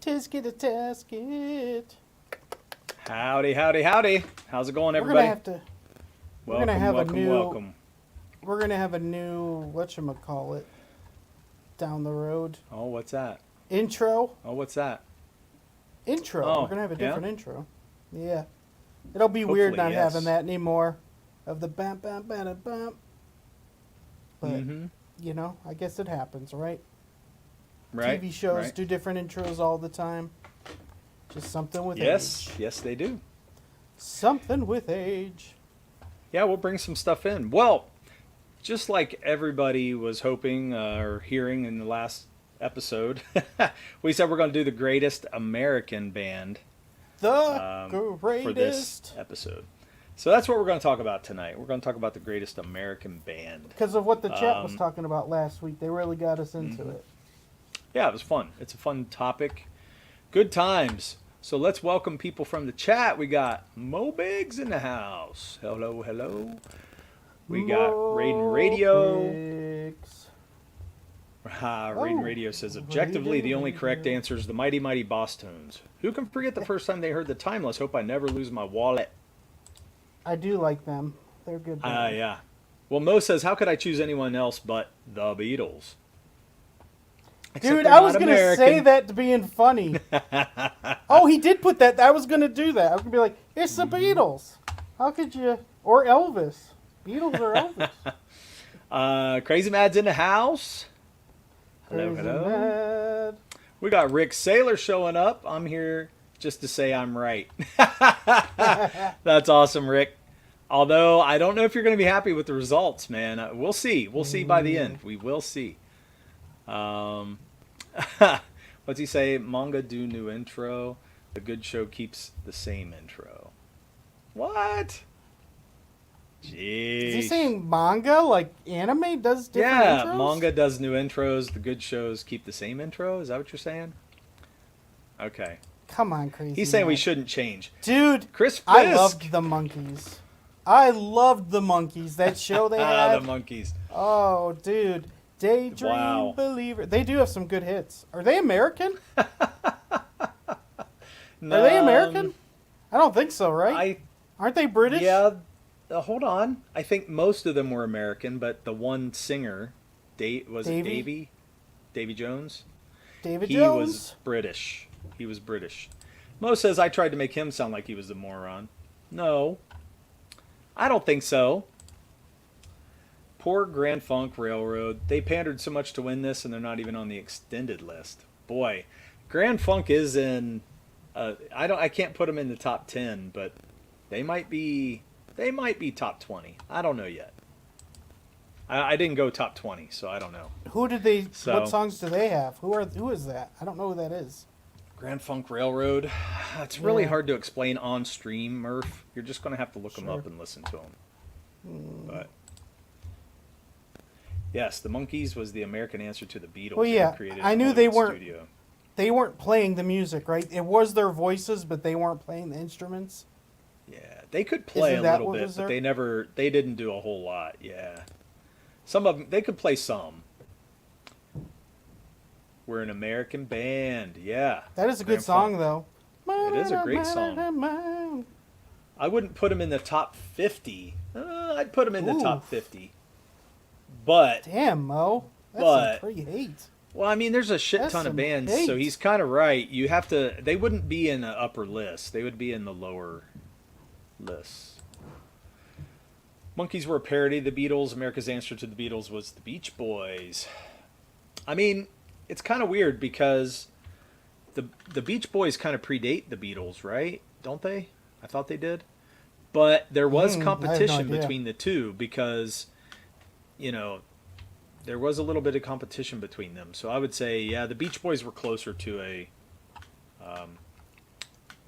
Tisket a tasket. Howdy, howdy, howdy. How's it going, everybody? We're gonna have a new welcome. whatchamacallit down the road. Oh, what's that? Intro. Oh, what's that? Intro. Oh, We're gonna have a different yeah? intro. Yeah. It'll be Hopefully, weird not yes. having that anymore. Of the bam bam bam bam. But you know, I guess it happens, right? Right. TV shows right. do different intros all the time. Just something with age. Yes, they do. Something with age. Yeah, we'll bring some stuff in. Well, just like everybody was hoping or hearing in the last episode, we said we're going to do the greatest American band The greatest. for this episode. So that's what we're going to talk about tonight. We're going to talk about the greatest American band. Because of what the chat was talking about last week. They really got us into it. Yeah, it was fun. It's a fun topic. Good times. So let's welcome people from the chat. We got Mo Biggs in the house. Hello, hello. We got Raiden Radio. Biggs. Raiden Radio says, objectively, the only correct answer is the Mighty Mighty Boss Tunes. Who can forget the first time they heard the Timeless? Hope I never lose my wallet. I do like them. They're good. Yeah. Well, Mo says, how could I choose anyone else but the Beatles? Except Dude, they're I was not going to American. say that being funny. Oh, he did put that. I was going to do that. I was going to be like, it's the Beatles. How could you? Or Elvis. Beatles or Elvis. Crazy Mad's in the house. Hello, Crazy hello. Mad. We got Rick Saylor showing up. I'm here just to say I'm right. That's awesome, Rick. Although, I don't know if you're going to be happy with the results, man. We'll see. We'll see by the end. We will see. What's he say? Manga do new intro. The good show keeps the same intro. What? Jeez. Is he saying manga, like anime, does different intros? Yeah, manga does new intros. The good shows keep the same intro. Is that what you're saying? Okay. Come on, Crazy He's saying we Mad. shouldn't change. Dude, Chris Fisk. I loved the Monkees. I loved the Monkees. That show they had. The Monkees. Oh, dude. Daydream Wow. Believer. They do have some good hits. Are they American? No, Are they American? I don't think so, right? Aren't they British? Yeah. Hold on. I think most of them were American, but the one singer, was it Davy? Davy Jones? David He Jones? was British. He was British. Mo says I tried to make him sound like he was the moron. No. I don't think so. Poor Grand Funk Railroad. They pandered so much to win this, and they're not even on the extended list. Boy, Grand Funk is in. I can't put them in the top 10, but they might be. They might be top 20. I don't know yet. I didn't go top 20, so I don't know. Who did they? What songs do they have? Who is that? I don't know who that is. Grand Funk Railroad. It's really hard to explain on stream, Murph. You're just going to have to look them up and listen to them. But yes, the Monkees was the American answer to the Beatles. Well, yeah, Created I in knew they Hollywood weren't. Studio. They weren't playing the music, right? It was their voices, but they weren't playing the instruments. Yeah, they could play Isn't a that little what bit, was but there? they didn't do a whole lot. Yeah, some of them they could play some. We're an American band. Yeah, That is a good Grand song, Funk. though. It is a great song. I wouldn't put them in the top 50. I'd put them in the top 50. But Damn, Mo. That's But- some pretty hate. well, I mean, there's a shit That's ton of some bands, hate. so he's kind of right. You have to. They wouldn't be in the upper list. They would be in the lower lists. Monkees were a parody of the Beatles. America's answer to the Beatles was the Beach Boys. I mean, it's kind of weird because the Beach Boys kind of predate the Beatles, right? Don't they? I thought they did. But there was I have no competition idea. between the two because, there was a little bit of competition between them. So I would say, yeah, the Beach Boys were closer to a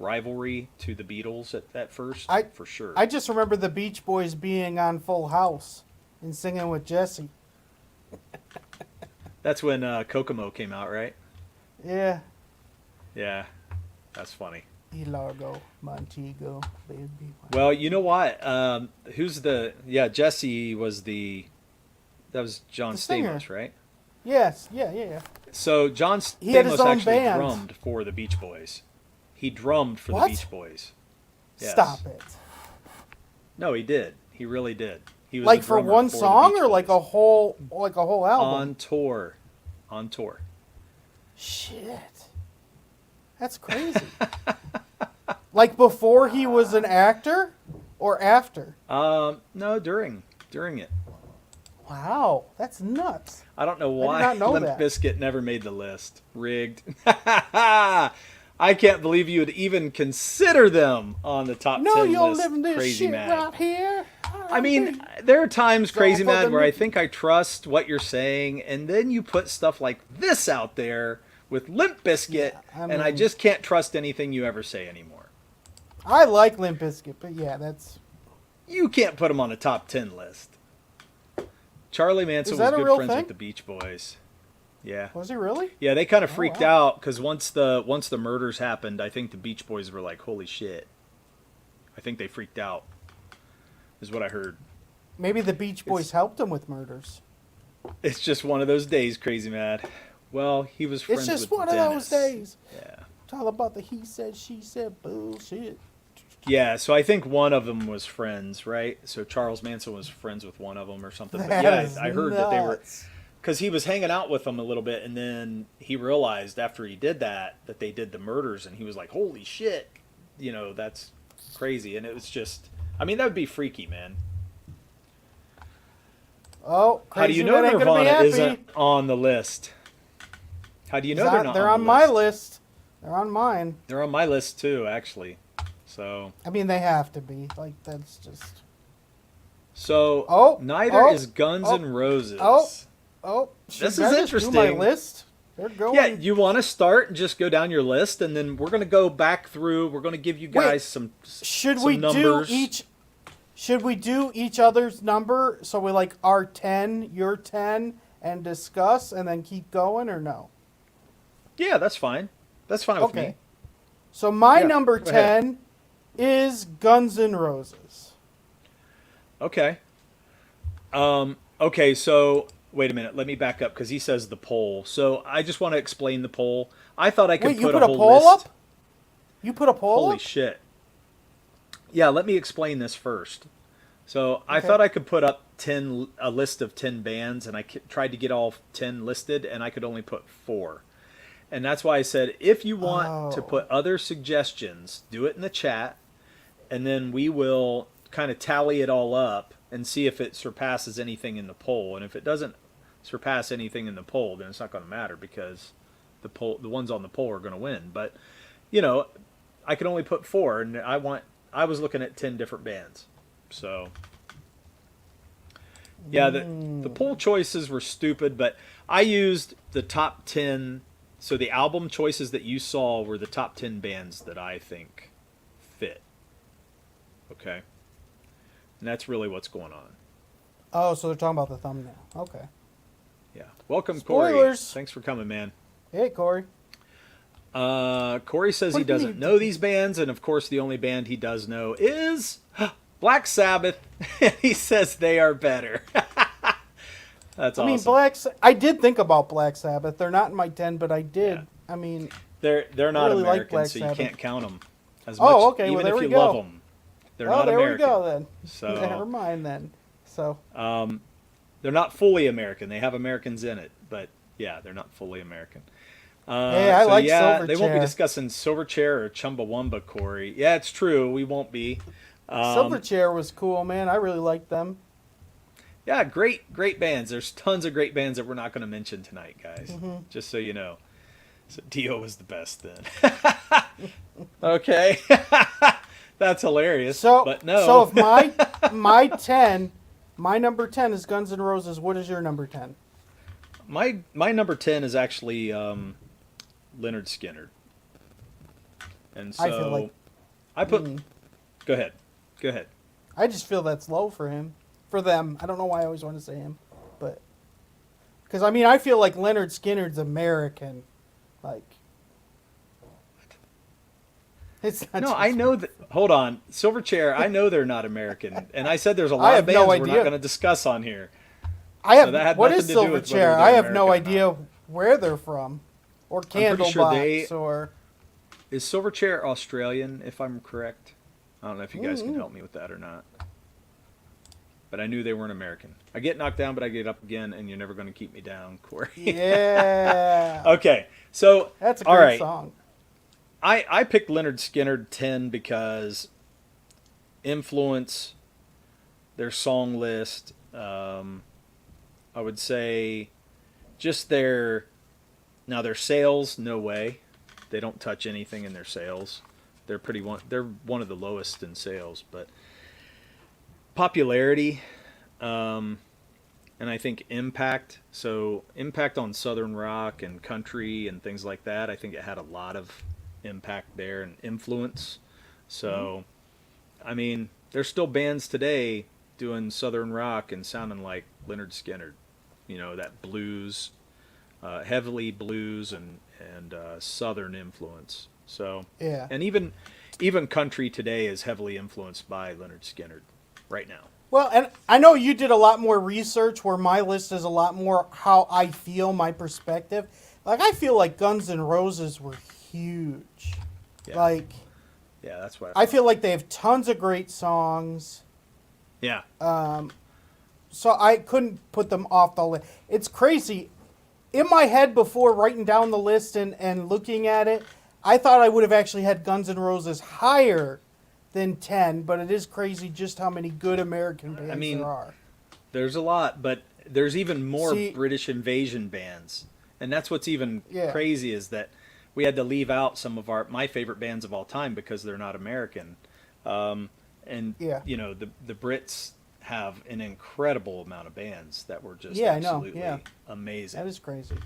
rivalry to the Beatles at first, for sure. I just remember the Beach Boys being on Full House and singing with Jesse. That's when Kokomo came out, right? Yeah. Yeah, that's funny. Largo, Montego, baby. Well, you know what? Jesse was that was John The singer. Stamos, right? Yes, yeah. So John He had his Stamos own actually band. drummed for the Beach Boys. He drummed for What? the Beach Boys. Yes. Stop it. No, he did. He really did. He was Like the for drummer one the song Beach or like Boys. a whole album? On tour. On tour. Shit. That's crazy. Like before he was an actor or after? No, during it. Wow, that's nuts. I don't know I why did not know Limp that. Bizkit never made the list. Rigged. I can't believe you would even consider them on the top 10 you're list. living this Crazy shit Mad. right here. I mean, there are times, So Crazy Mad, fucking where I Mickey. think I trust what you're saying, and then you put stuff like this out there with Limp Bizkit, Yeah, I and I mean- just can't trust anything you ever say anymore. I like Limp Bizkit, but yeah, that's... You can't put them on a top 10 list. Charlie Manson Is was that a good real friends thing? with the Beach Boys. Yeah. Was he really? Yeah, they kind of freaked wow. out because once the murders happened, I think the Beach Boys were like, "Holy shit!" I think they freaked out. Is what I heard. Maybe the Beach Boys helped him with murders. It's just one of those days, Crazy Mad. Well, he was friends It's just with one Dennis. of those days. Yeah. It's all about the he said, she said bullshit. Yeah, so I think one of them was friends, right? So Charles Manson was friends with one of them or something. But That yeah, is I heard that they were, nuts. because he was hanging out with them a little bit, and then he realized after he did that they did the murders, and he was like, "Holy shit!" You know, that's crazy. And it was just, I mean, that would be freaky, man. Oh, How do you Crazy know Man ain't gonna be Nirvana happy. isn't on the list? How do you know they're not? They're on on the my list? list. They're on mine. They're on my list too, actually. So, I mean, they have to be. Like, that's just... neither oh, is Guns oh, N' Roses. Oh, should This I is just do interesting. my list? They're going... Yeah, you want to start and just go down your list, and then we're going to go back through. We're going to give you guys Wait, some Should some we numbers. do each... Should we do each other's number? So we like our 10, your 10, and discuss, and then keep going, or no? Yeah, that's fine. That's fine with me. So my Yeah, number go ahead. 10 is Guns N' Roses. Okay. Okay, so wait a minute. Let me back up because he says the poll. So I just want to explain the poll. I thought I could Wait, put you put a a whole poll list. up? You put a poll Holy up? shit. Yeah, let me explain this first. So I Okay. thought I could put up a list of 10 bands, and I tried to get all 10 listed, and I could only put 4. And that's why I said, if you want to Oh. put other suggestions, do it in the chat, and then we will kind of tally it all up and see if it surpasses anything in the poll. And if it doesn't surpass anything in the poll, then it's not going to matter because the ones on the poll are going to win. But, you know, I can only put 4, and I was looking at 10 different bands. So, yeah, the poll choices were stupid, but I used the top 10. So the album choices that you saw were the top 10 bands that I think fit. Okay? And that's really what's going on. Oh, so they're talking about the thumbnail. Okay. Yeah. Welcome, Corey. Spoilers. Thanks for coming, man. Hey, Corey. Corey says What he do you doesn't mean? know these bands, and of course the only band he does know is Black Sabbath. He says they are better. That's I mean, awesome. I did think about Black Sabbath. They're not in my 10, but I did. Yeah. I mean, They're not really like American, Black so Sabbath. you can't count them as Oh, much. okay, well, Even there if we you go. love them, they're not there American. we go then. So Never mind then. So, they're not fully American. They have Americans in it, but yeah, they're not fully American. Hey, I like yeah, they won't be Silverchair. discussing Silverchair or Chumbawamba, Corey. Yeah, it's true. We won't be. Silverchair was cool, man. I really liked them. Yeah, great bands. There's tons of great bands that we're not going to mention tonight, guys. Mm-hmm. Just so you know. So Dio was the best then. Okay. That's hilarious. So, but no. so if my number 10 is Guns N' Roses, what is your number 10? my number 10 is actually Leonard Skinner. And so I feel like- I put Go ahead. I just feel that's low for him. For them. I don't know why I always want to say him. But, because, I mean, I feel like Leonard Skinner's American. Like, it's not No, just- I know that. Hold on, Silverchair. I know they're not American, and I said there's a I lot have of bands no we're idea. not going to discuss on here. I So have. that had What nothing is to do with whether Silverchair? they're I have no American or idea where they're from, or pretty sure Candlebox, or. Is Silverchair Australian, if I'm correct? I don't know if you guys can Mm-hmm. help me with that or not. But I knew they weren't American. I get knocked down, but I get up again, and you're never going to keep me down, Corey. Yeah. Okay, so That's a all great right. song. I picked Leonard Skinner 10 because influence, their song list, I would say just their sales, no way. They don't touch anything in their sales. They're they're one of the lowest in sales, but popularity, and I think impact. So impact on Southern rock and country and things like that. I think it had a lot of impact there and influence. So, I mean, there's still bands today doing Southern rock and sounding like Leonard Skinner. You know, that blues, heavily blues and Southern influence. So, Yeah. and even country today is heavily influenced by Leonard Skinner right now. Well, and I know you did a lot more research where my list is a lot more how I feel, my perspective. Like, I feel like Guns N' Roses were huge. Yeah. Like, Yeah, that's why I feel like they have tons of great songs. Yeah. So I couldn't put them off the list. It's crazy. In my head before writing down the list and looking at it, I thought I would have actually had Guns N' Roses higher than 10, but it is crazy just how many good American bands there are. There's a lot, but there's even more See- British invasion bands. And that's what's even Yeah. crazy is that we had to leave out some of my favorite bands of all time because they're not American. And Yeah. you know, the Brits have an incredible amount of bands that were just Yeah, I know, absolutely yeah. amazing. That is crazy.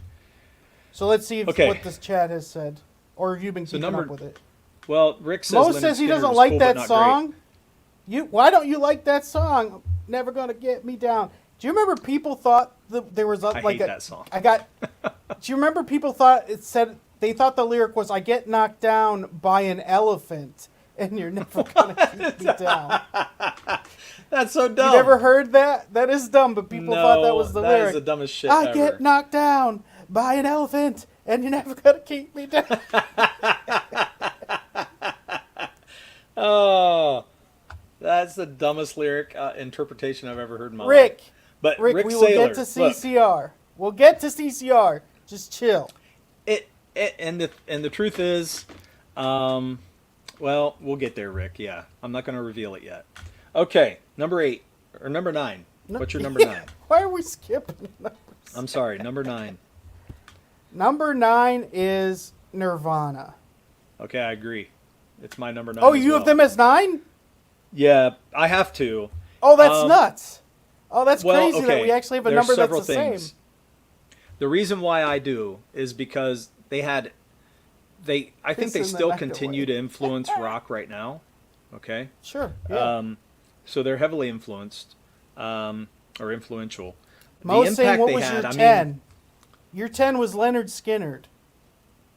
So let's see Okay. what this chat has said. Or have you been keeping up with it? Well, Rick says Mo Leonard says he Skinner doesn't was like cool, but that not song. Why don't you like that song? Never Gonna Get Me Down. Do you remember people thought there was I hate that song. Do you remember people thought they thought the lyric was "I get knocked down by an elephant and you're never gonna keep me down." That's so dumb. You never heard that? That is dumb, but people thought that was the lyric. That is the dumbest shit I ever. get knocked down by an elephant and you're never gonna keep me down. Oh, that's the dumbest lyric interpretation I've ever heard in my life. Rick, But Rick, Rick we Saylor, will get to CCR. We'll get to CCR. Just chill. and the truth is, well, we'll get there, Rick. Yeah, I'm not going to reveal it yet. Okay, number 8 or number 9. What's your number 9? Why are we skipping numbers? I'm sorry, number 9. Number 9 is Nirvana. Okay, I agree. It's my number 9. Oh, as you well. have them as 9? Yeah, I have to. Oh, that's nuts. Oh, that's Well, crazy that we actually have a there's number that's several the things. same. The reason why I do is because I think they Pissing the still night continue away. to influence rock right now. Okay. Sure. Yeah. So they're heavily influenced, or influential. Mo The saying, impact what they was had, your I mean, 10? Your 10 was Leonard Skinnerd.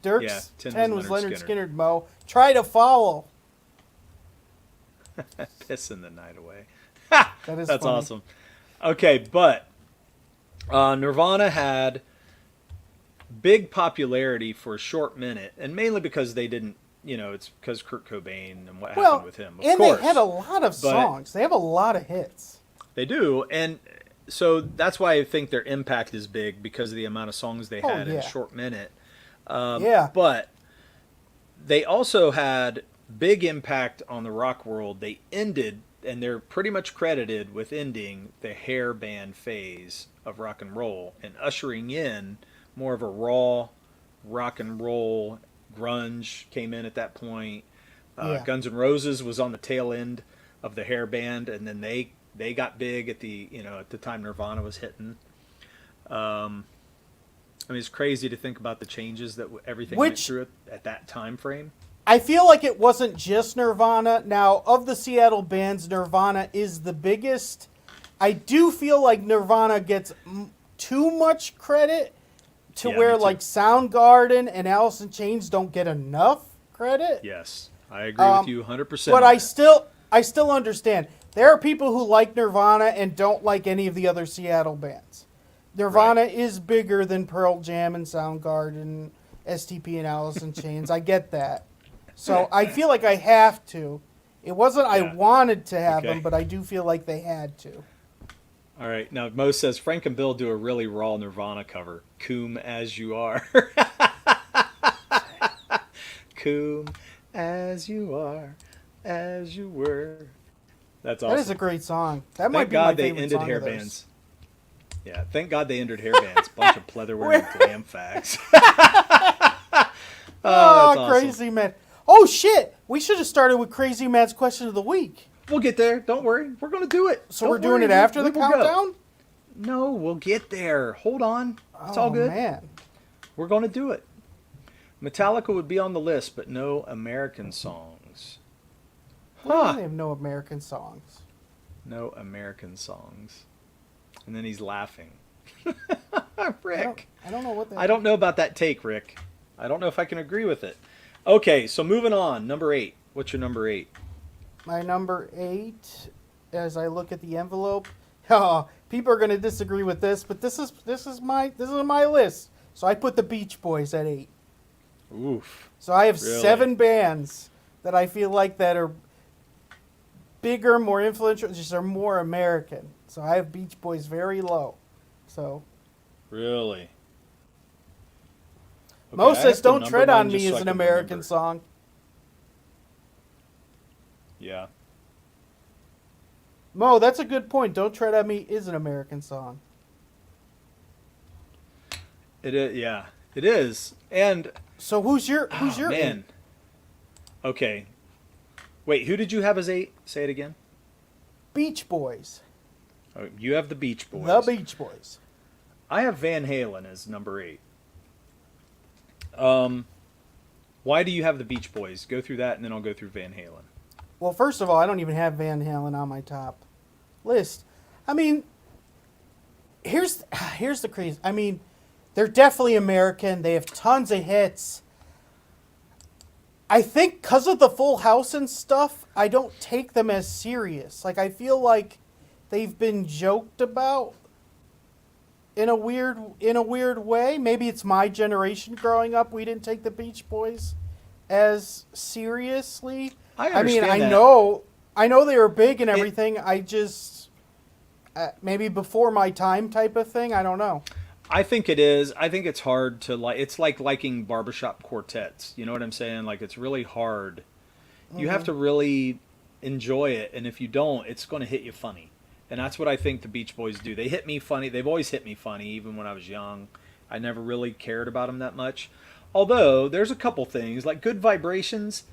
Dirk's Yeah, 10 10 was was Leonard Leonard Skinner. Skinnerd, Mo. Try to follow. pissing the night away. That is That's funny. awesome. Okay, but Nirvana had big popularity for a short minute, and mainly because they didn't, it's because Kurt Cobain and what happened with him. Of course, they had a lot of songs. They have a lot of hits. They do, and so that's why I think their impact is big because of the amount of songs they had in a short minute. Yeah. But they also had big impact on the rock world. They ended, and they're pretty much credited with ending the hair band phase of rock and roll and ushering in more of a raw rock and roll. Grunge came in at that point. Guns N' Roses was on the tail end of the hair band, and then they got big at the time Nirvana was hitting. I mean, it's crazy to think about the changes that everything went through at that time frame. I feel like it wasn't just Nirvana. Now, of the Seattle bands, Nirvana is the biggest. I do feel like Nirvana gets too much credit to where like Soundgarden and Alice in Chains don't get enough credit. Yes, I agree with you 100%. But I still understand. There are people who like Nirvana and don't like any of the other Seattle bands. Nirvana is bigger than Pearl Jam and Soundgarden, STP and Alice in Chains. I get that. So I feel like I have to. It wasn't I wanted to have them, but I do feel like they had to. All right. Now, Mo says Frank and Bill do a really raw Nirvana cover. Coom as you are. Coom as you are, as you were. That's awesome. That is a great song. That might Thank be God my they favorite ended song hair of theirs. bands. Yeah, thank God they ended hair bands. Bunch of pleather-wearing glam fags. That's awesome. Crazy Man. Oh, shit. We should have started with Crazy Matt's question of the week. We'll get there. Don't worry. We're going to do it. So Don't we're doing worry. it after the We will go. countdown? No, we'll get there. Hold on. It's all Oh, good. man. We're going to do it. Metallica would be on the list, but no American songs. Well, they have no American songs. No American songs. And then he's laughing. Rick. I don't know what that I don't know about that take, Rick. I don't know if I can agree with it. Okay, so moving on. Number 8. What's your number 8? My number 8, as I look at the envelope, people are going to disagree with this, but this is my list. So I put the Beach Boys at 8. Oof. So I have Really? 7 bands that I feel like that are bigger, more influential, just are more American. So I have Beach Boys very low. So Really? Okay, Mo I says have to "Don't number Tread mine on just Me" so is I an can American remember. song. Yeah. Mo, that's a good point. "Don't Tread on Me" is an American song. It is. Yeah, it is. And So who's your man. Okay. Wait, who did you have as 8? Say it again. Beach Boys. Oh, you have the Beach Boys. The Beach Boys. I have Van Halen as number 8. Why do you have the Beach Boys? Go through that, and then I'll go through Van Halen. Well, first of all, I don't even have Van Halen on my top list. I mean, here's the crazy. I mean, they're definitely American. They have tons of hits. I think because of the Full House and stuff, I don't take them as serious. Like, I feel like they've been joked about in a weird way. Maybe it's my generation growing up. We didn't take the Beach Boys as seriously. I mean, understand that. I know they were big and everything. I just maybe before my time type of thing. I don't know. I think it is. I think it's hard to like. It's like liking barbershop quartets. You know what I'm saying? Like, it's really hard. You have to really enjoy it, and if you don't, it's going to hit you funny. And that's what I think the Beach Boys do. They hit me funny. They've always hit me funny, even when I was young. I never really cared about them that much. Although there's a couple things like "Good Vibrations."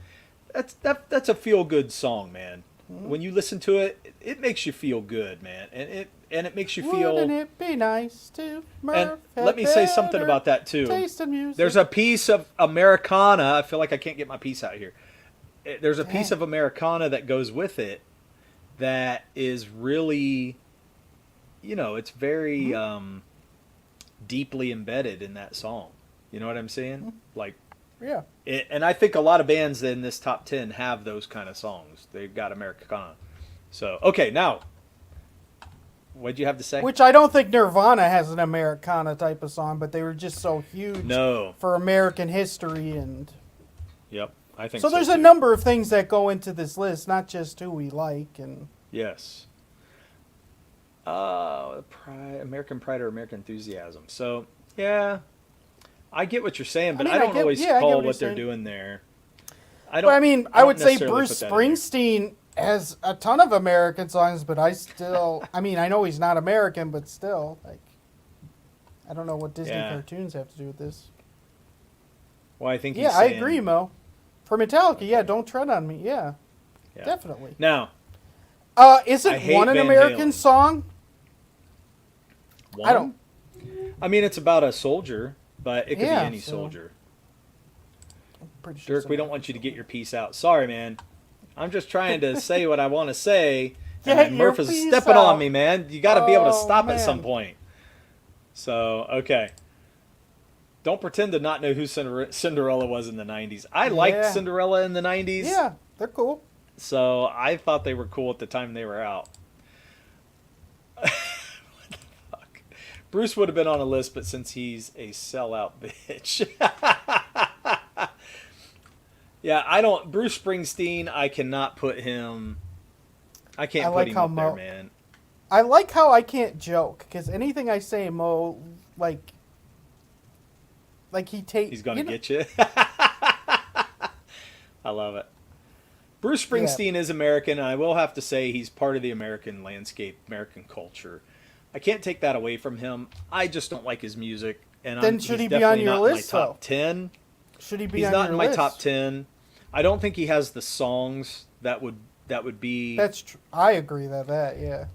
That's a feel good song, man. When you listen to it, it makes you feel good, man, and it makes you feel. Wouldn't it be nice to Murph? And let me say something about that too. Taste of music. There's a piece of Americana. I feel like I can't get my piece out here. There's a piece of Americana that goes with it that is really, it's very deeply embedded in that song. You know what I'm saying? Like, Yeah. and I think a lot of bands in this top 10 have those kind of songs. They've got Americana. So, okay, now, what'd you have to say? Which I don't think Nirvana has an Americana type of song, but they were just so huge for American history and. Yep, I think so. There's too. a number of things that go into this list, not just who we like and. Yes. American Pride or American Enthusiasm. So, yeah, I get what you're saying, but I don't always call what they're doing there. I would say necessarily Bruce put that in there. Springsteen has a ton of American songs, but I still, I know he's not American, but still, like, I don't know what Disney cartoons have to do with this. Well, I think I agree, Mo. For Metallica, "Don't Tread on Me," yeah. Definitely. Now, isn't I hate one an Van American Halen. song? one? I don't. It's about a soldier, but it could be any so- soldier. I'm pretty sure Dirk, we don't want you to get your piece out. Sorry, man. I'm just trying to say what I want to say. Get And your Murph is piece stepping out. on me, man. You got to be able to Oh, stop at some man. point. So, okay. Don't pretend to not know who Cinderella was in the 90s. I liked Cinderella in the 90s. Yeah, they're cool. So I thought they were cool at the time they were out. What the fuck? Bruce would have been on a list, but since he's a sellout bitch. Yeah, I don't. Bruce Springsteen, I cannot put him. I can't put him up there, man. I like how I can't joke because anything I say, Mo, like he's gonna get you. I love it. Bruce Springsteen is American, and I will have to say he's part of the American landscape, American culture. I can't take that away from him. I just don't like his music, and then should he be on your list? My top 10. Should he be? He's on not your in my list? top 10. I don't think he has the songs that would be. That's true. I agree that yeah.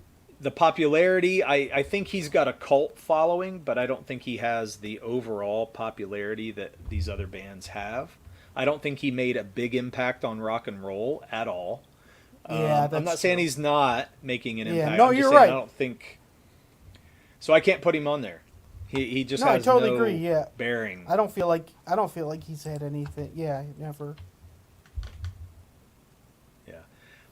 The popularity, I think he's got a cult following, but I don't think he has the overall popularity that these other bands have. I don't think he made a big impact on rock and roll at all. Yeah, I'm not saying he's not making an impact. No, I'm just you're saying right. I don't think. So I can't put him on there. He just I has totally no agree. Yeah, bearing. I don't feel like he's had anything. Yeah, never.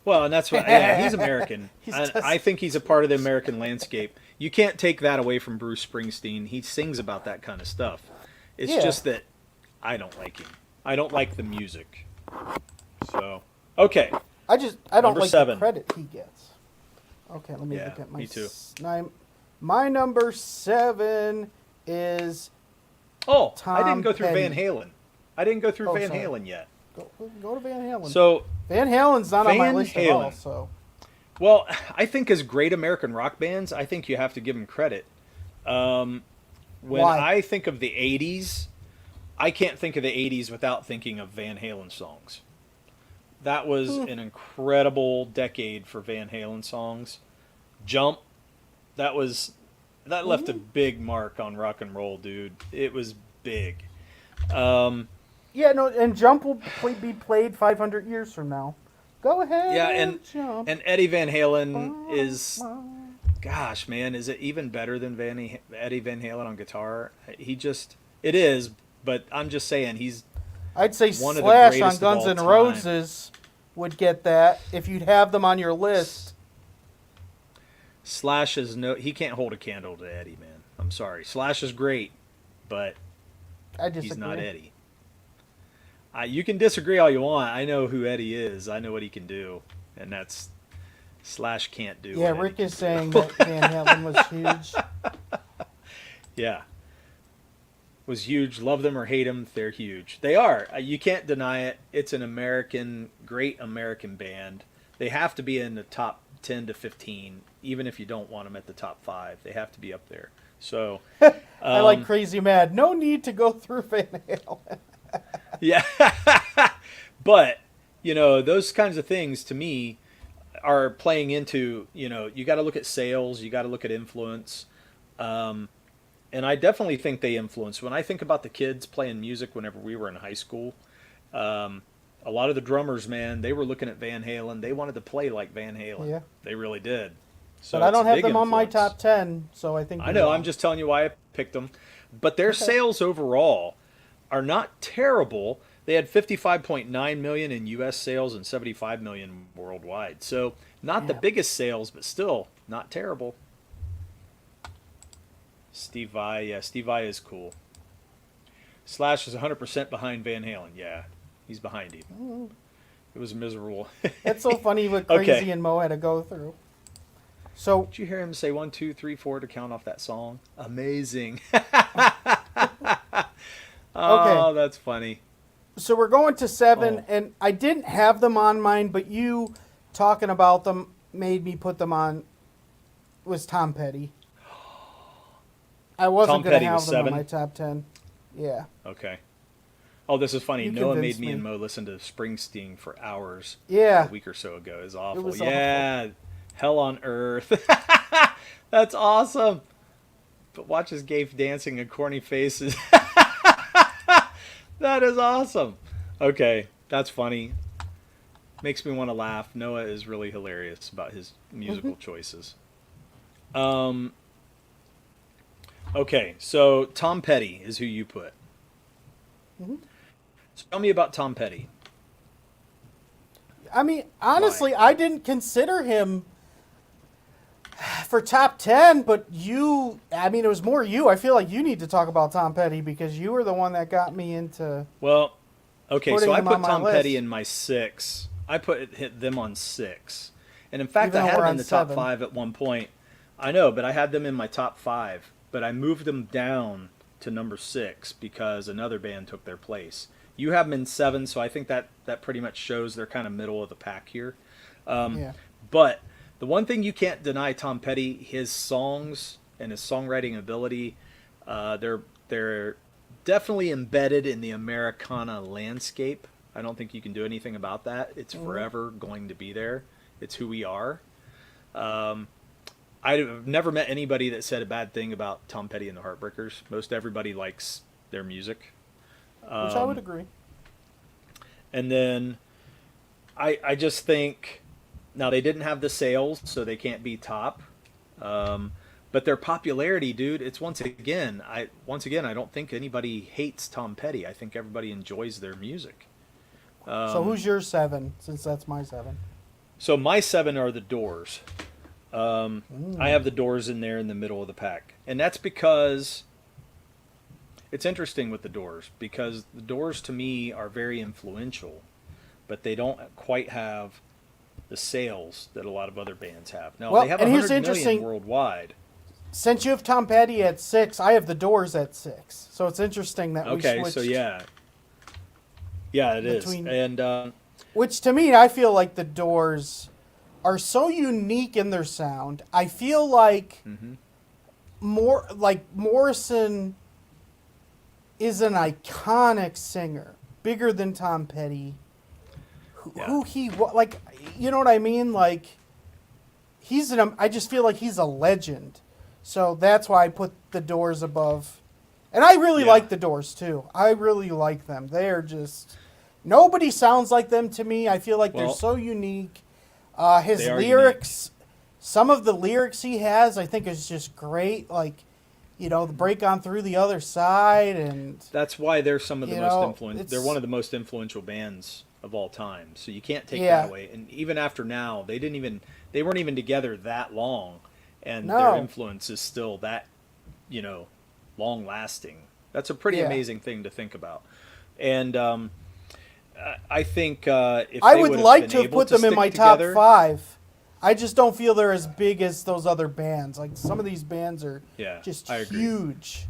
Well, and that's what. Yeah, he's American. I think he's a part of the American landscape. You can't take that away from Bruce Springsteen. He sings about that kind of stuff. It's just that I don't like him. I don't like the music. So, okay. I don't Number like 7. the credit he gets. Okay, let me look at my. Me too. My number 7 is. Oh, Tom I didn't go through Petty. Van Halen. I didn't go through Van sorry. Halen yet. Go to Van Halen. So Van Halen's not on my Van list at all. Halen. So. Well, I think as great American rock bands, I think you have to give them credit. When Why? I think of the 80s, I can't think of the 80s without thinking of Van Halen songs. That was an incredible decade for Van Halen songs. Jump, that left a big mark on rock and roll, dude. It was big. Yeah, no, and Jump will be played 500 years from now. Go ahead. Yeah, Jump. and Eddie Van Halen is, gosh, man, is it even better than Eddie Van Halen on guitar? It is, but I'm just saying I'd say one of the Slash on greatest of Guns all N' time. Roses would get that if you'd have them on your list. Slash is he can't hold a candle to Eddie, man. I'm sorry. Slash is great, but I disagree. he's not Eddie. You can disagree all you want. I know who Eddie is. I know what he can do, and that's Slash can't do. Yeah, what Rick Eddie is can saying do. that Van Halen was huge. Yeah, was huge. Love them or hate them, they're huge. They are. You can't deny it. It's an great American band. They have to be in the top 10 to 15, even if you don't want them at the top 5. They have to be up there. So I like Crazy Mad. No need to go through Van Halen. yeah, but those kinds of things to me are playing into. You got to look at sales. You got to look at influence. And I definitely think they influence. When I think about the kids playing music whenever we were in high school, a lot of the drummers, man, they were looking at Van Halen. They wanted to play like Van Halen. Yeah. They really did. So But I it's don't a have big them on my influence. top 10, so I think... I know. I'm just telling you why I picked them. But their sales overall are not terrible. They had 55.9 million in U.S. sales and 75 million worldwide. So not the biggest sales, but still not terrible. Steve Vai, Steve Vai is cool. Slash is 100% behind Van Halen. Yeah, he's behind him. It was miserable. It's so funny what Okay. Crazy and Mo had to go through. So, Did you hear him say 1, 2, 3, 4 to count off that song? Amazing. Oh, that's funny. so we're going to 7, and I didn't have them on mine, but you talking about them made me put them on. Was Tom Petty. I wasn't going to Petty have was them in 7? my top 10. Yeah. Okay. Oh, this is funny. You Noah made convinced me me. and Mo listen to Springsteen for hours Yeah. a week or so ago. It was awful. was Yeah. Hell on earth. That's awesome. But watch his Gafe dancing and corny faces. That is awesome. Okay. That's funny. Makes me want to laugh. Noah is really hilarious about his musical choices. Okay, so Tom Petty is who you put. So tell me about Tom Petty. I mean, honestly, I didn't consider him for top 10, but it was more you. I feel like you need to talk about Tom Petty because you were the one that got me into. Well, okay, putting so I him put on my Tom list. Petty in my 6. I hit them on 6. And in fact, Even I though had we're them on in the top 7. 5 at one point. I know, but I had them in my top 5. But I moved them down to number 6 because another band took their place. You have them in 7, so I think that pretty much shows they're kind of middle of the pack here. Yeah. But the one thing you can't deny Tom Petty, his songs and his songwriting ability, they're definitely embedded in the Americana landscape. I don't think you can do anything about that. It's forever going to be there. It's who we are. I've never met anybody that said a bad thing about Tom Petty and the Heartbreakers. Most everybody likes their music. Which I would agree. And then I just think, now they didn't have the sales, so they can't be top. But their popularity, dude, it's once again, I don't think anybody hates Tom Petty. I think everybody enjoys their music. So who's your 7, since that's my 7? So my 7 are the Doors. I have the Doors in there in the middle of the pack. And that's because it's interesting with the Doors, because the Doors to me are very influential, but they don't quite have the sales that a lot of other bands have. Now, they have and here's 100 million interesting. worldwide. Since you have Tom Petty at 6, I have the Doors at 6. So it's interesting that we switched. Okay, so yeah. Yeah, it is. And which to me, I feel like the Doors are so unique in their sound. I feel like Morrison is an iconic singer, bigger than Tom Petty. Who he like, you know what I mean? Like, I just feel like he's a legend. So that's why I put the Doors above. And I really like the Doors too. I really like them. They are just, nobody sounds like them to me. I feel like they're so unique. His lyrics, some of the lyrics he has, I think is just great. Like, the break on through the other side, and that's why they're some of the most influential. They're one of the most influential bands of all time. So you can't take that away. And even after now, they weren't even together that long, and their influence is still that, long lasting. That's a pretty amazing thing to think about. And I think if I they would would like have to have been put able them in stick my together, top 5. I just don't feel they're as big as those other bands. Like, some of these bands are just I agree. huge.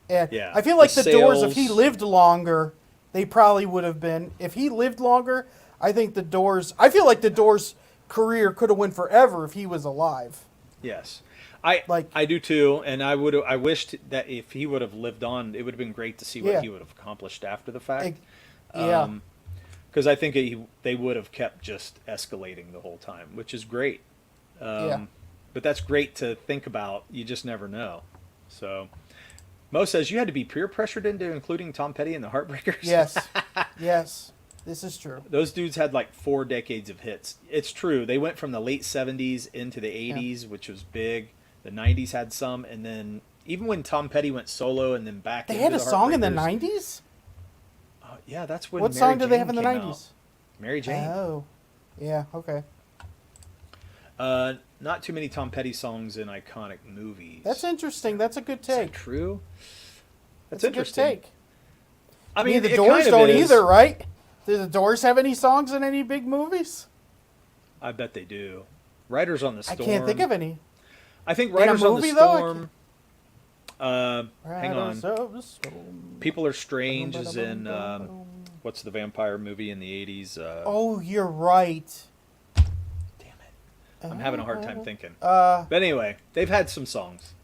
And Yeah, I feel like the the Doors, if he sales- lived longer, they probably would have been. If he lived longer, I think the Doors. I feel like the Doors' career could have went forever if he was alive. Yes. I do too, and I wished that if he would have lived on, it would have been great to see what he would have accomplished after the fact. Because I think they would have kept just escalating the whole time, which is great. But that's great to think about. You just never know. So, Mo says you had to be peer pressured into including Tom Petty and the Heartbreakers. Yes, yes, this is true. Those dudes had like 4 decades of hits. It's true. They went from the late 70s into the 80s, which was big. The 90s had some, and then even when Tom Petty went solo and then back, they had a song in the 90s. Yeah, that's when. What Mary song did they Jane have in the came 90s? out. Mary Jane. Oh, yeah, okay. Not too many Tom Petty songs in iconic movies. That's interesting. That's a good Is take. that true? That's a interesting. good take. I mean, the it Doors kind of don't is. either, right? Do the Doors have any songs in any big movies? I bet they do. Riders on the Storm. I can't think of any. I think In a Riders on the movie, though? Storm. Hang on. People Are Strange is in what's the vampire movie in the 80s? Oh, you're right. Damn it. I'm having a hard time thinking. But anyway, they've had some songs.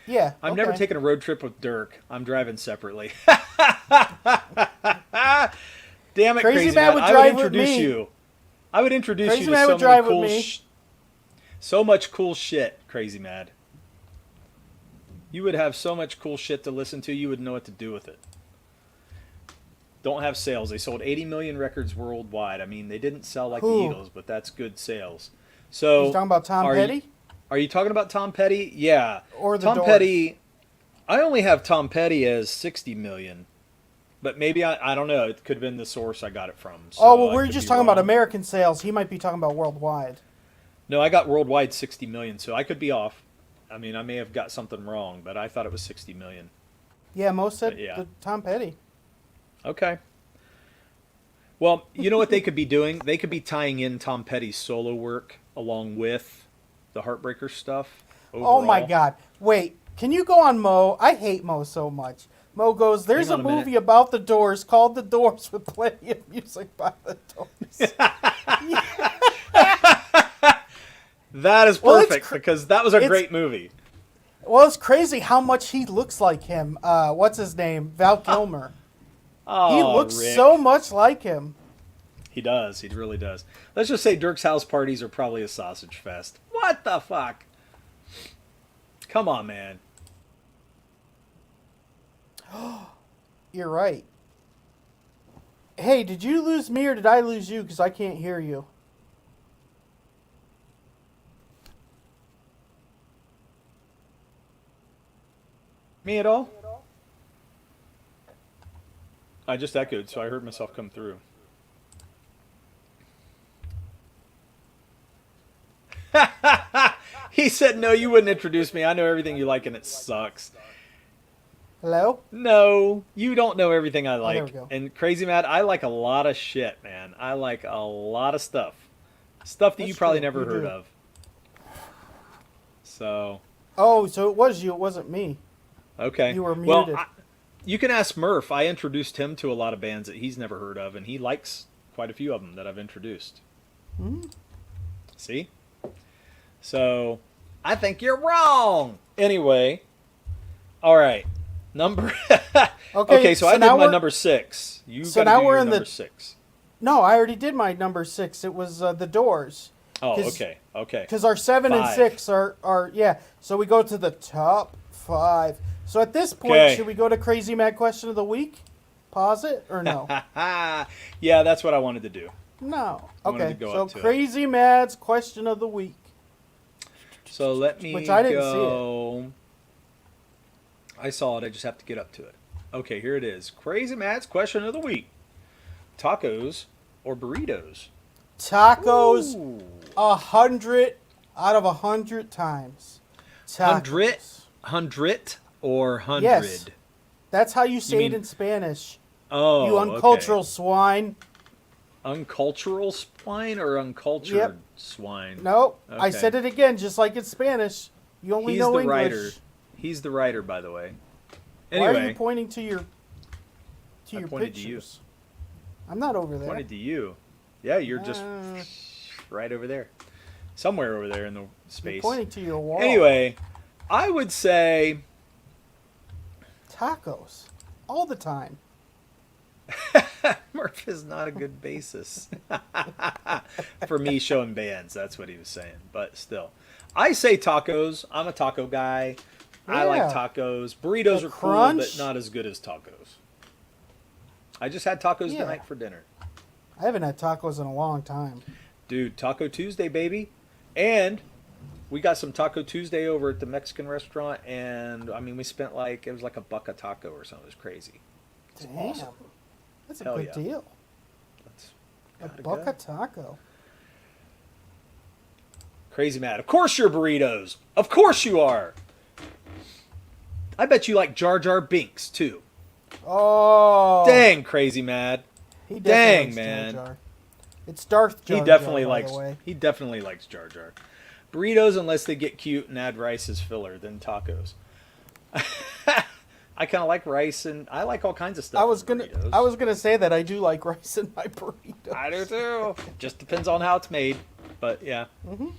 Yeah. I've never taken a road trip with Dirk. I'm driving separately. Damn it, Crazy Man Matt. would I would drive with introduce me. you. I would introduce Crazy you to Man so would drive many with cool me. so much cool shit, Crazy Mad. You would have so much cool shit to listen to, you would know what to do with it. Don't have sales. They sold 80 million records worldwide. I mean, they didn't sell like the Eagles, but that's good sales. So, You talking about Tom Petty? Are you talking about Tom Petty? Yeah. Or the Tom Doors? Petty, I only have Tom Petty as 60 million. But maybe, I don't know, it could have been the source I got it from. So Oh, well, I we're could just be talking about wrong. American sales. He might be talking about worldwide. No, I got worldwide 60 million, so I could be off. I mean, I may have got something wrong, but I thought it was 60 million. Yeah, most said But yeah. the Tom Petty. Okay. Well, you know what they could be doing? They could be tying in Tom Petty's solo work along with the Heartbreaker stuff. Overall. Oh my God! Wait, can you go on Mo? I hate Mo so much. Mo goes, "There's Hang a on a movie minute. about the Doors called The Doors with plenty of music by the Doors." That is Well, it's perfect because that was a great movie. Well, it's crazy how much he looks like him. What's his name? Val Kilmer. Oh, He looks Rick. so much like him. He does. He really does. Let's just say Dirk's house parties are probably a sausage fest. What the fuck? Come on, man. You're right. Hey, did you lose me or did I lose you? Because I can't hear you. Me at all? I just echoed, so I heard myself come through. He said, no, you wouldn't introduce me. I know everything you like and it sucks. Hello? No, you don't know everything I like. there we go. And Crazy Mad, I like a lot of shit, man. I like a lot of stuff. Stuff that That's you probably true. never You heard do. of. So, Oh, so it was you. It wasn't me. okay. You were Well, muted. you can ask Murph. I introduced him to a lot of bands that he's never heard of, and he likes quite a few of them that I've introduced. Hmm? See? So, I think you're wrong. Anyway, all right. Number. Okay, so I did now my we're- number 6. You so got to now do we're your in the- number 6. No, I already did my number 6. It was The Doors. Oh, 'Cause- okay. Okay. Because our 7 and 5. 6 are yeah. So we go to the top 5. So at this point, Okay. should we go to Crazy Mad Question of the Week? Pause it or no? Yeah, that's what I wanted to do. No. I wanted Okay. to go So up to it. Crazy Mad's Question of the Week. So let me Which I didn't see go. I saw it. I just have to get up to it. Okay, here it is. Crazy Matt's question of the week: tacos or burritos? Tacos, Ooh. 100 out of 100 times. Hundred, Tacos. hundred or hundred? Yes. That's how you say mean- it in Spanish. Oh, You uncultural swine. Uncultural swine or uncultured Yep. swine? Nope. I Okay. said it again, just like in Spanish. You only He's know the English. writer. He's the writer, by the way. Why are you Anyway, pointing to your I your pointed to you. pictures? I'm not over there. pointed to you. Yeah, you're just Uh, right over there, somewhere over there in the you're space. pointing to your wall. Anyway, I would say Tacos. All the time. Murph is not a good basis for me showing bands. That's what he was saying. But still, I say tacos. I'm a taco guy. I like Yeah. tacos. Burritos The are cool, crunch. but not as good as tacos. I just had tacos Yeah. tonight for dinner. I haven't had tacos in a long time. Dude, Taco Tuesday, baby. And we got some Taco Tuesday over at the Mexican restaurant. And, I mean, we spent it was like $1 a taco or something. It was crazy. It's Damn. awesome. That's a Hell good yeah. deal. That's A gotta buck go. a taco. Crazy Mad. Of course you're burritos. Of course you are. I bet you like Jar Jar Binks, too. Oh. Dang, Crazy Mad. He Dang, likes man. Jar Jar. It's Darth Jar He definitely Jar, by likes the way. he definitely likes Jar Jar. Burritos, unless they get cute and add rice as filler, then tacos. I kind of like rice, and I like all kinds of stuff. I was in gonna burritos. say that I do like rice in my burrito. I do too. Just depends on how it's made, but yeah. Mhm.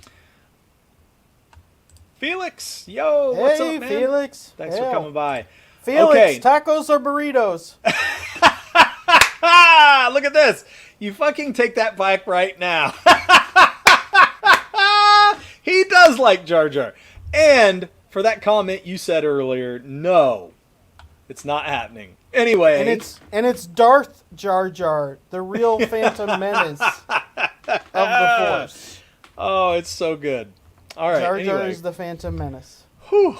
Felix, yo, what's Hey, up, man? Felix. Thanks Hell. for coming by. Felix, Okay. tacos or burritos? Look at this. You fucking take that back right now. He does like Jar Jar. And for that comment you said earlier, no, it's not happening. Anyway, And it's Darth Jar Jar, the real Phantom Menace of the Force. oh, it's so good. All right, Jar Jar anyway. is the Phantom Menace. Whew,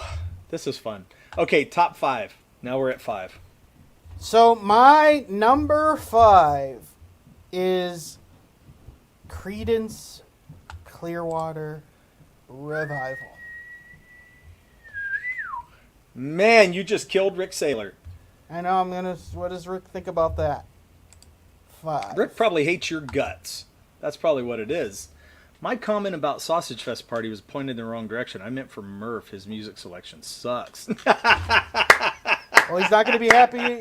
this is fun. Okay, top 5. Now we're at 5. So my number 5 is Creedence Clearwater Revival. Man, you just killed Rick Saylor. I know. What does Rick think about that? 5. Rick probably hates your guts. That's probably what it is. My comment about Sausage Fest Party was pointed in the wrong direction. I meant for Murph. His music selection sucks. Well, he's not going to be happy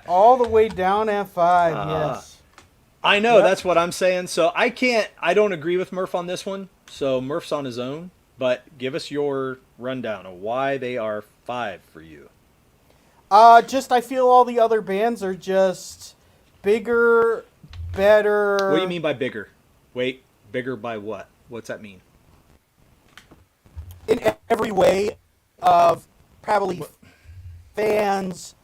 all the way down at 5. Yes. I know, Yep. that's what I'm saying. So I don't agree with Murph on this one. So Murph's on his own. But give us your rundown of why they are 5 for you. I feel all the other bands are just bigger, better. What do you mean by bigger? Wait, bigger by what? What's that mean? In every way of probably fans,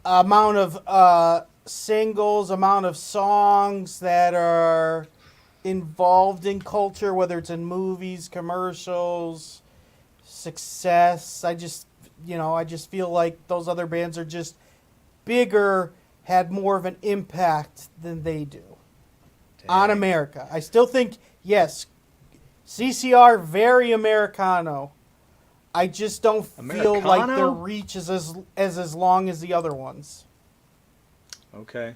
amount of singles, amount of songs that are involved in culture, whether it's in movies, commercials, success. I just feel like those other bands are just bigger, had more of an impact than they do on America. I still think, yes, CCR, very Americano. I just don't feel like their reach is as long as the other ones. Okay.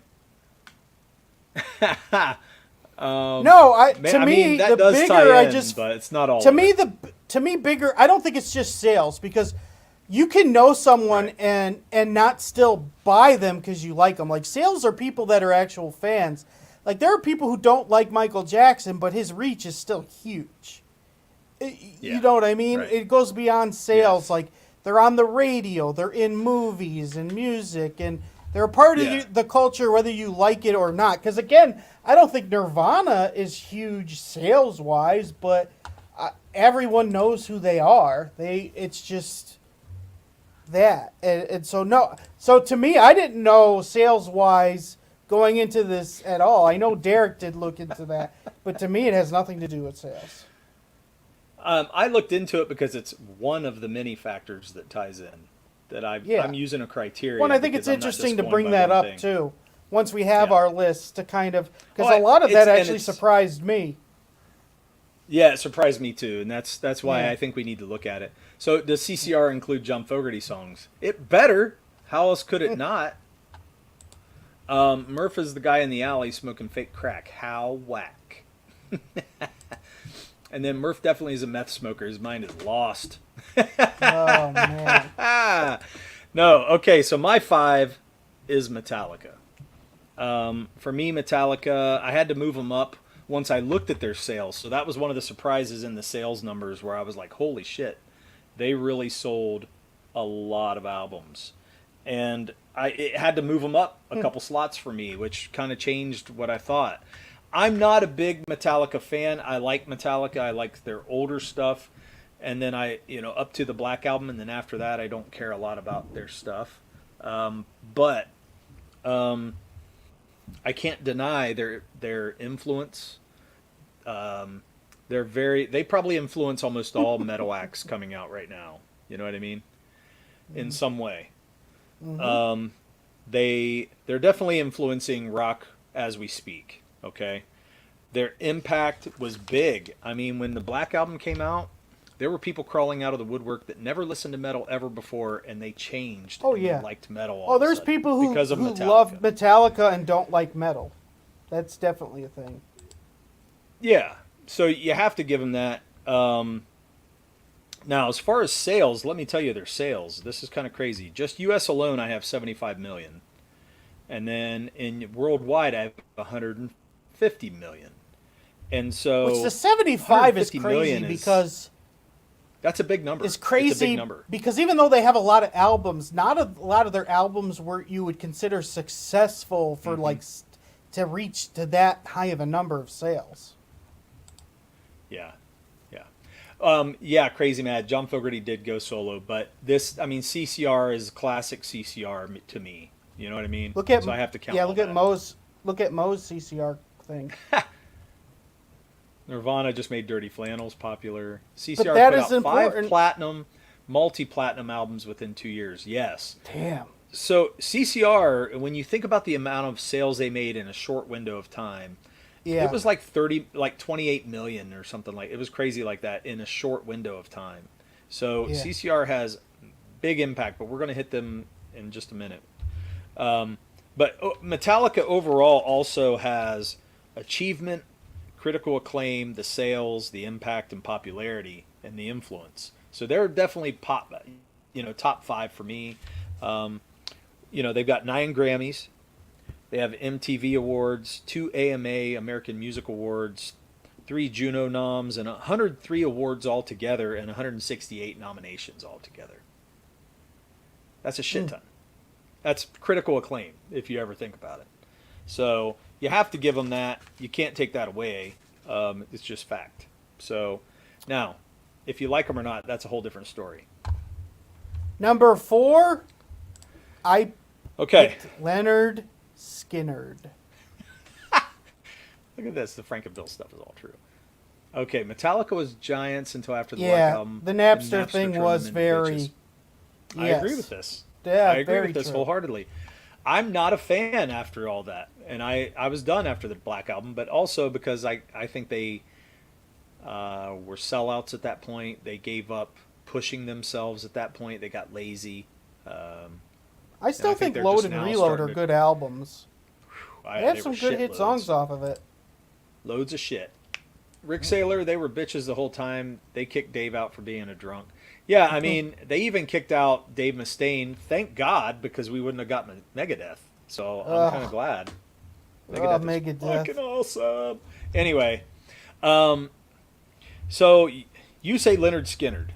No, to me, that the does bigger tie I in, just but it's not all. To me, bigger. I don't think it's just sales, because you can know someone Right. and not still buy them because you like them. Like, sales are people that are actual fans. Like, there are people who don't like Michael Jackson, but his reach is still huge. Yeah. You know what I mean? Right. It goes beyond sales. Yes. Like, they're on the radio, they're in movies and music, and they're a part Yeah. of the culture whether you like it or not. Because, again, I don't think Nirvana is huge sales-wise, but everyone knows who they are. It's just that. And so, no. So, to me, I didn't know sales-wise going into this at all. I know Derek did look into that, but to me, it has nothing to do with sales. I looked into it because it's one of the many factors that ties in. That I'm using a criteria. Well, and I think because it's I'm not interesting just to going bring by that one up, thing. too, once we have Yeah. our list, to kind of... Because Well, a lot of that and actually it's- surprised me. Yeah, it surprised me too, and that's why Yeah. I think we need to look at it. So does CCR include John Fogerty songs? It better. How else could it not? Murph is the guy in the alley smoking fake crack. How whack. And then Murph definitely is a meth smoker. His mind is lost. Oh, man. No, okay, so my 5 is Metallica. For me, Metallica, I had to move them up once I looked at their sales. So that was one of the surprises in the sales numbers where I was like, holy shit, they really sold a lot of albums. And it had to move them up a couple slots for me, which kind of changed what I thought. I'm not a big Metallica fan. I like Metallica. I like their older stuff. And then up to the Black Album, and then after that, I don't care a lot about their stuff. But I can't deny their influence. They probably influence almost all metal acts coming out right now. You know what I mean? In some way. Mm-hmm. They're definitely influencing rock as we speak. Okay, their impact was big. I mean, when the Black Album came out, there were people crawling out of the woodwork that never listened to metal ever before, and they changed. Oh, and yeah. they liked metal. All Oh, of a there's sudden people who because of Metallica. love Metallica and don't like metal. That's definitely a thing. Yeah, so you have to give them that. Now, as far as sales, let me tell you their sales. This is kind of crazy. Just U.S. alone, I have 75 million. And then in worldwide, I have 150 million. And so... Which the 75 is 150 crazy million because... That's a big number. It's crazy It's a big number. because even though they have a lot of albums, not a lot of their albums were you would consider successful for to reach to that high of a number of sales. Yeah. Yeah, crazy mad. John Fogerty did go solo, but CCR is classic CCR to me. You know what I mean? Look at so I have to count. yeah. all Look that. at Mo's CCR thing. Nirvana just made Dirty Flannels popular. CCR But that put is out 5 important. platinum, multi-platinum albums within 2 years. Yes. Damn. So CCR, when you think about the amount of sales they made in a short window of time, Yeah. it was like 28 million or something like. It was crazy like that in a short window of time. So Yeah. CCR has big impact, but we're going to hit them in just a minute. But Metallica overall also has achievement, critical acclaim, the sales, the impact and popularity, and the influence. So they're definitely top 5 for me. They've got 9 Grammys. They have MTV Awards, 2 AMA American Music Awards, 3 Juno noms, and 103 awards altogether, and 168 nominations altogether. That's a shit ton. That's critical acclaim, if you ever think about it. So you have to give them that. You can't take that away. It's just fact. So now, if you like them or not, that's a whole different story. Number 4, I Okay. picked Leonard Skinnerd. Look at this. The Frankenville stuff is all true. Okay, Metallica was giants until after the Black Yeah, Album. the Napster thing turned was them into very... bitches. I Yes. agree with this. Yeah, I agree very with this true. wholeheartedly. I'm not a fan after all that. And I was done after the Black Album, but also because I think they were sellouts at that point. They gave up pushing themselves at that point. They got lazy. I still think they're Load just and now Reload are starting to- good albums. They have They some were good hit shitloads. songs off of it. Loads of shit. Rick Saylor, they were bitches the whole time. They kicked Dave out for being a drunk. Yeah, I mean, they even kicked out Dave Mustaine. Thank God, because we wouldn't have gotten Megadeth. So I'm kind of glad. Megadeth is fucking awesome. Anyway, so you say Leonard Skinnerd.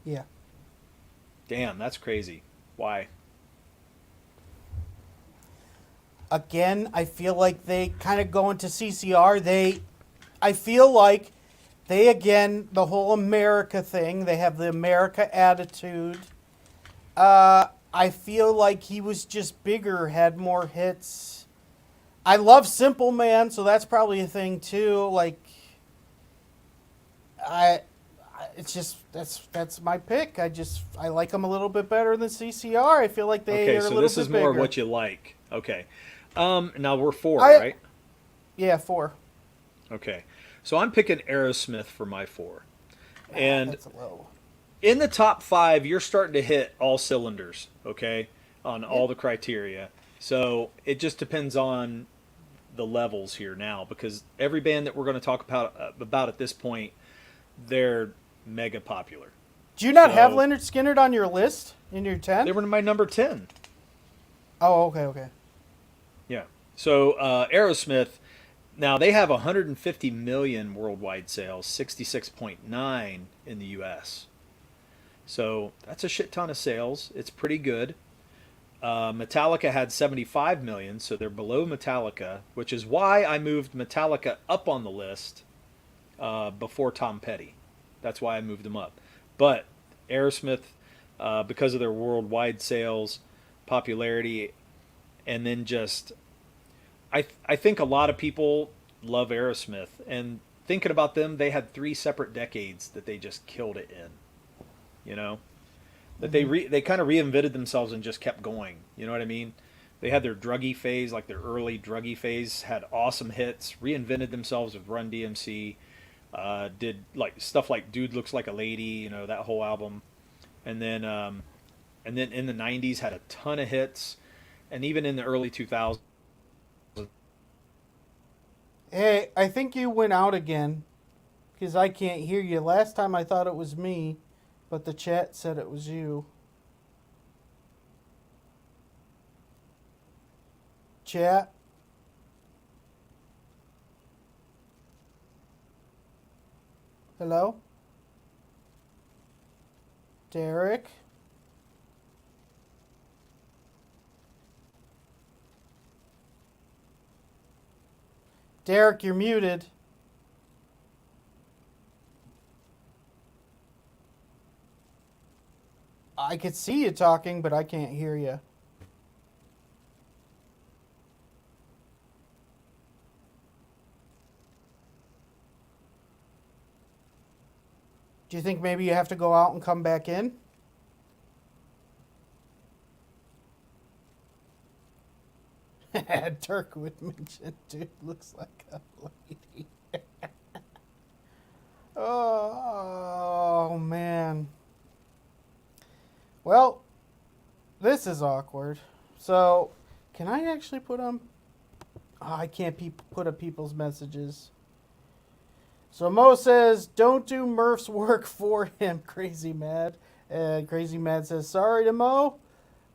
Yeah. Damn, that's crazy. Why? Again, I feel like they kind of go into CCR. I feel like they, again, the whole America thing, they have the America attitude. I feel like he was just bigger, had more hits. I love Simple Man, so that's probably a thing too. Like, it's just that's my pick. I like them a little bit better than CCR. I feel like they are a so little this bit is more bigger. what you like. Okay. Now we're 4, I- right? Yeah, 4. Okay. So I'm picking Aerosmith for my 4. And That's low. in the top 5, you're starting to hit all cylinders, okay, on all the criteria. So it just depends on the levels here now, because every band that we're going to talk about at this point, they're mega popular. Do you not So- have Leonard Skinnerd on your list in your 10? They were my number 10. Oh, okay. Yeah. So Aerosmith, now they have 150 million worldwide sales, 66.9 in the U.S. So that's a shit ton of sales. It's pretty good. Metallica had 75 million, so they're below Metallica, which is why I moved Metallica up on the list before Tom Petty. That's why I moved them up. But Aerosmith, because of their worldwide sales, popularity, and then just, I think a lot of people love Aerosmith. And thinking about them, they had 3 separate decades that they just killed it in. You know? That they kind of reinvented themselves and just kept going. You know what I mean? They had their druggy phase, like their early druggy phase, had awesome hits, reinvented themselves with Run DMC, did like stuff like Dude Looks Like a Lady, you know, that whole album. And then in the 90s had a ton of hits, and even in the early 2000s. Hey, I think you went out again because I can't hear you. Last time I thought it was me, but the chat said it was you. Chat? Hello? Derek? Derek, you're muted. I could see you talking, but I can't hear you. Do you think maybe you have to go out and come back in? Dirk would mention, dude looks like a lady. Oh, man. Well, this is awkward. So, can I actually put on... Oh, I can't put up people's messages. So Mo says, don't do Murph's work for him, Crazy Mad. Crazy Mad says, sorry to Mo.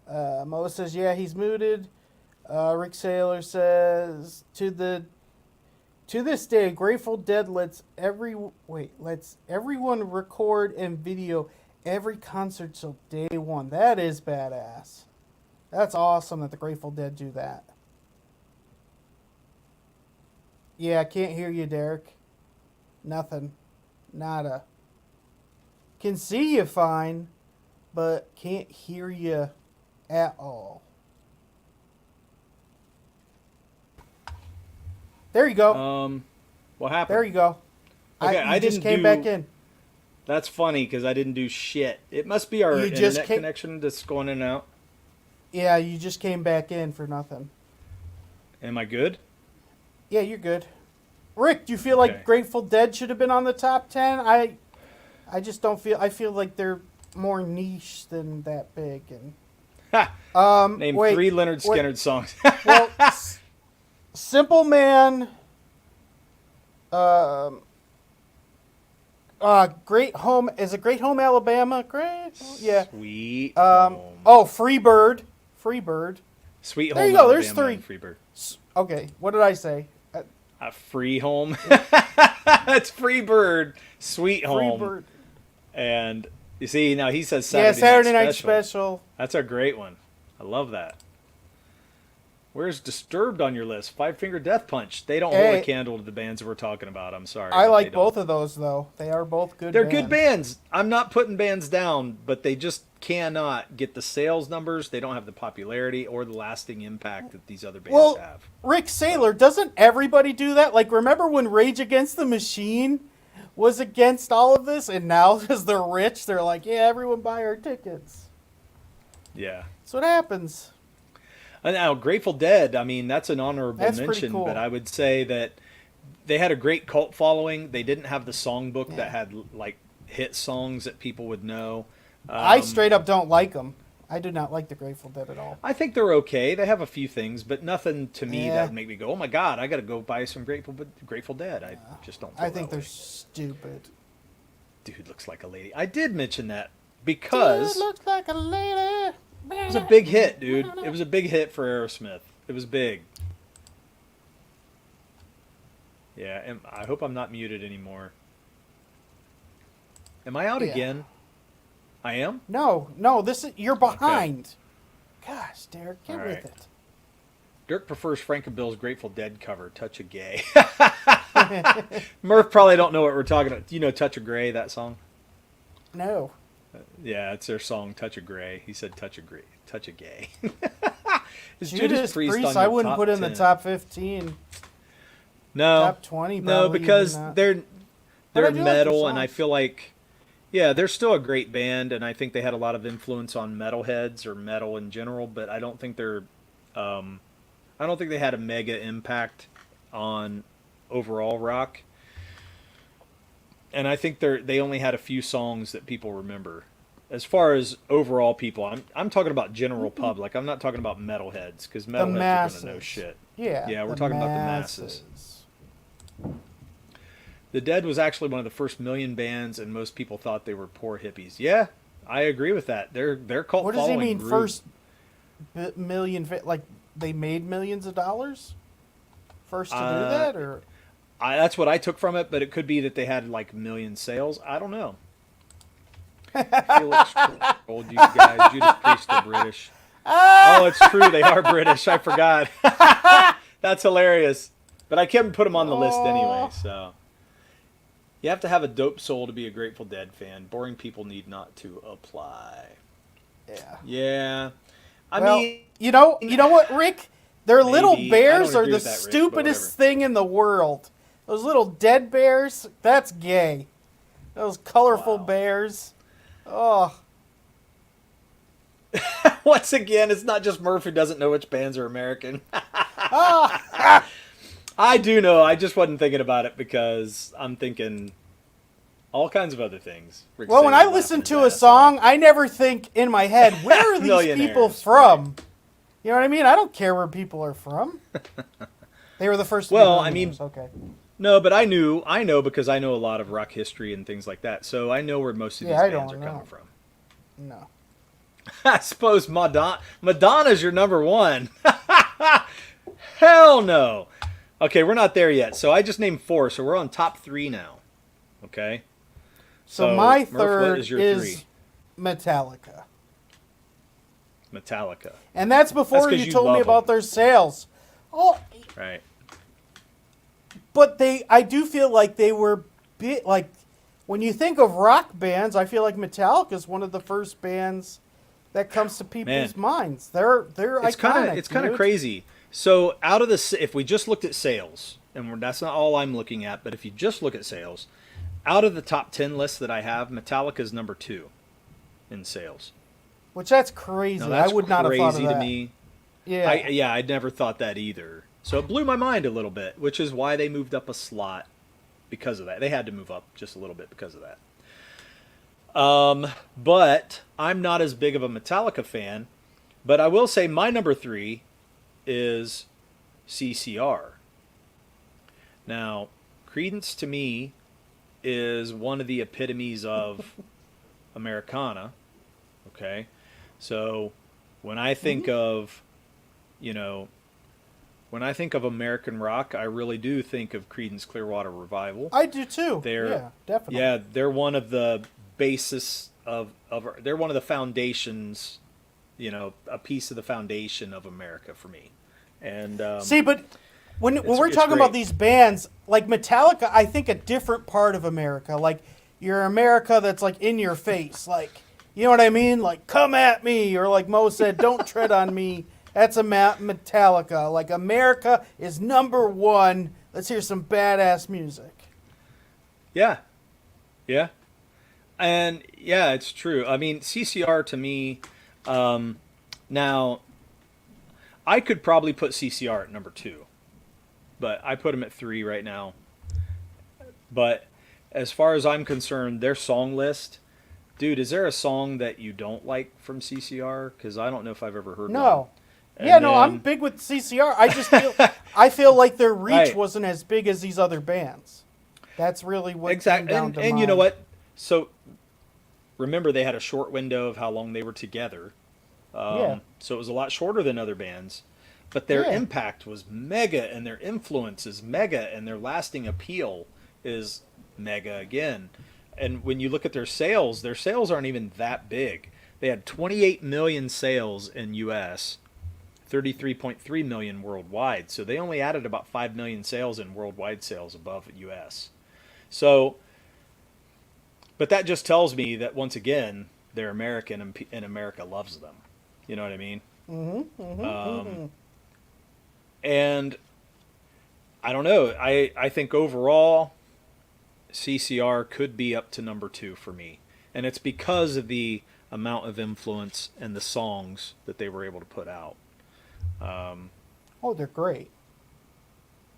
Mo says, yeah, he's muted. Rick Saylor says, to this day, Grateful Dead lets everyone record and video every concert till day one. That is badass. That's awesome that the Grateful Dead do that. Yeah, I can't hear you, Derek. Nothing. Nada. Can see you fine, but can't hear you at all. There you go. What happened? There you go. Okay, I just came back in. That's funny because I didn't do shit. It must be our internet connection that's going in and out. Yeah, you just came back in for nothing. Am I good? Yeah, you're good. Rick, do you feel like Grateful Dead should have been on the top 10? I just don't feel... I feel like they're more niche than that big. And Name 3 Leonard Skinner songs. Well, Simple Man... Great Home... Is it Great Home, Alabama? Great... Yeah. Sweet Home. Oh, Freebird. Freebird. Sweet Home, there you go. Alabama, There's 3. Freebird. Okay, what did I say? A Free Home. That's Freebird. Sweet Home. Freebird. And you see, now he says Saturday, Saturday Night Special. That's a great one. I love that. Where's Disturbed on your list? Five Finger Death Punch. They don't hold a candle to the bands we're talking about. I'm sorry. I like both of those, though. They are both good They're bands. good bands. I'm not putting bands down, but they just cannot get the sales numbers. They don't have the popularity or the lasting impact that these other bands have. Rick Saylor, doesn't everybody do that? Like, remember when Rage Against the Machine was against all of this? And now, because they're rich, they're like, yeah, everyone buy our tickets. Yeah. That's what happens. And now, Grateful Dead, I mean, that's an honorable That's mention, cool. but I would say that they had a great cult following. They didn't have the songbook that had, like, hit songs that people would know. I straight up don't like them. I do not like the Grateful Dead at all. I think they're okay. They have a few things, but nothing to me that would make me go, oh my God, I got to go buy some Grateful Dead. I just don't feel I think that they're way. Stupid. Dude looks like a lady. I did mention that because Dude looks like a lady. it was a big hit, dude. It was a big hit for Aerosmith. It was big. Yeah, and I hope I'm not muted anymore. Am I out again? I am? No, this is you're behind. Okay. Gosh, Derek, get with it. Dirk prefers Frank and Bill's Grateful Dead cover, Touch of Gay. Murph probably don't know what we're talking about. Do you know Touch of Grey, that song? No. Yeah, it's their song, Touch of Grey. He said Touch of Grey. Touch of Gay. Judas Priest, I wouldn't put in the top 15. No. Top 20 probably. No, because they're metal, like and I feel like, yeah, they're still a great band, and I think they had a lot of influence on metalheads or metal in general, but I don't think they're... I don't think they had a mega impact on overall rock. And I think they only had a few songs that people remember. As far as overall people, I'm talking about general public. I'm not talking about metalheads, because metalheads are going to know shit. Yeah, we're talking about the masses. The Dead was actually one of the first million bands, and most people thought they were poor hippies. Yeah, I agree with that. Their cult What does following he mean grew. first million? Like they made millions of dollars first to do that, or that's what I took from it. But it could be that they had like million sales. I don't know. Felix told you guys Judas Priest are British. Oh, it's true. They are British. I forgot. That's hilarious. But I couldn't put them on the list anyway, so. You have to have a dope soul to be a Grateful Dead fan. Boring people need not to apply. Yeah. Yeah. I mean, you know what, Rick? Their little maybe. bears I don't are agree the with that, Rick, but stupidest thing in the world. Those little dead bears, that's gay. Those colorful bears. Oh. Once again, it's not just Murph who doesn't know which bands are American. I do know. I just wasn't thinking about it because I'm thinking all kinds of other things. Rick Well, when Sager I listen laughing to a his ass off. song, I never think in my head, where are these people Millionaires, from? You know what I mean? I don't care where people are from. They were the first to be Well, I millionaires. mean, Okay. no, but I know because I know a lot of rock history and things like that. So I know where most of these Yeah, I bands are don't coming know. from. No. I suppose Madonna's your number one. Hell no. Okay, we're not there yet. So I just named 4, so we're on top 3 now. Okay. So my Murph, third what is your is 3? Metallica. Metallica. And that's before That's 'cause you you told me love about them. their sales. Oh, Right. but I do feel like they were like, when you think of rock bands, I feel like Metallica is one of the first bands that comes to people's minds. They're It's iconic. kind of dude. crazy. So out of the, if we just looked at sales, and that's not all I'm looking at, but if you just look at sales, out of the top 10 lists that I have, Metallica's number 2 in sales. Which that's crazy. Now that's I would not have thought of crazy that. to me. Yeah. I'd never thought that either. So it blew my mind a little bit, which is why they moved up a slot because of that. They had to move up just a little bit because of that. But I'm not as big of a Metallica fan. But I will say my number 3 is CCR. Now, Creedence to me is one of the epitomes of Americana. Okay, so when I think of, when I think of American rock, I really do think of Creedence Clearwater Revival. I do too. They're, definitely. Yeah, they're one of the basis of they're one of the foundations, a piece of the foundation of America for me. And See, but when we're it's talking about great. these bands, like Metallica, I think a different part of America. Like your America that's like in your face. Like, you know what I mean? Like, come at me. Or like Mo said, don't tread on me. That's a Metallica. Like, America is number one. Let's hear some badass music. Yeah. Yeah. And yeah, it's true. I mean, CCR to me, now, I could probably put CCR at number 2, but I put them at 3 right now. But as far as I'm concerned, their song list, dude, is there a song that you don't like from CCR? Because I don't know if I've ever heard one. No. And Yeah, no, I'm then- big with CCR. I just feel like their reach Right. wasn't as big as these other bands. That's really what Exactly. came down to And you know mine. what? So remember, they had a short window of how long they were together. Yeah. So it was a lot shorter than other bands. But their Yeah. impact was mega, and their influence is mega, and their lasting appeal is mega again. And when you look at their sales aren't even that big. They had 28 million sales in U.S., 33.3 million worldwide. So they only added about 5 million sales in worldwide sales above U.S. So, but that just tells me that once again, they're American and America loves them. You know what I mean? And I don't know. I think overall, CCR could be up to number 2 for me. And it's because of the amount of influence and the songs that they were able to put out. Oh, they're great.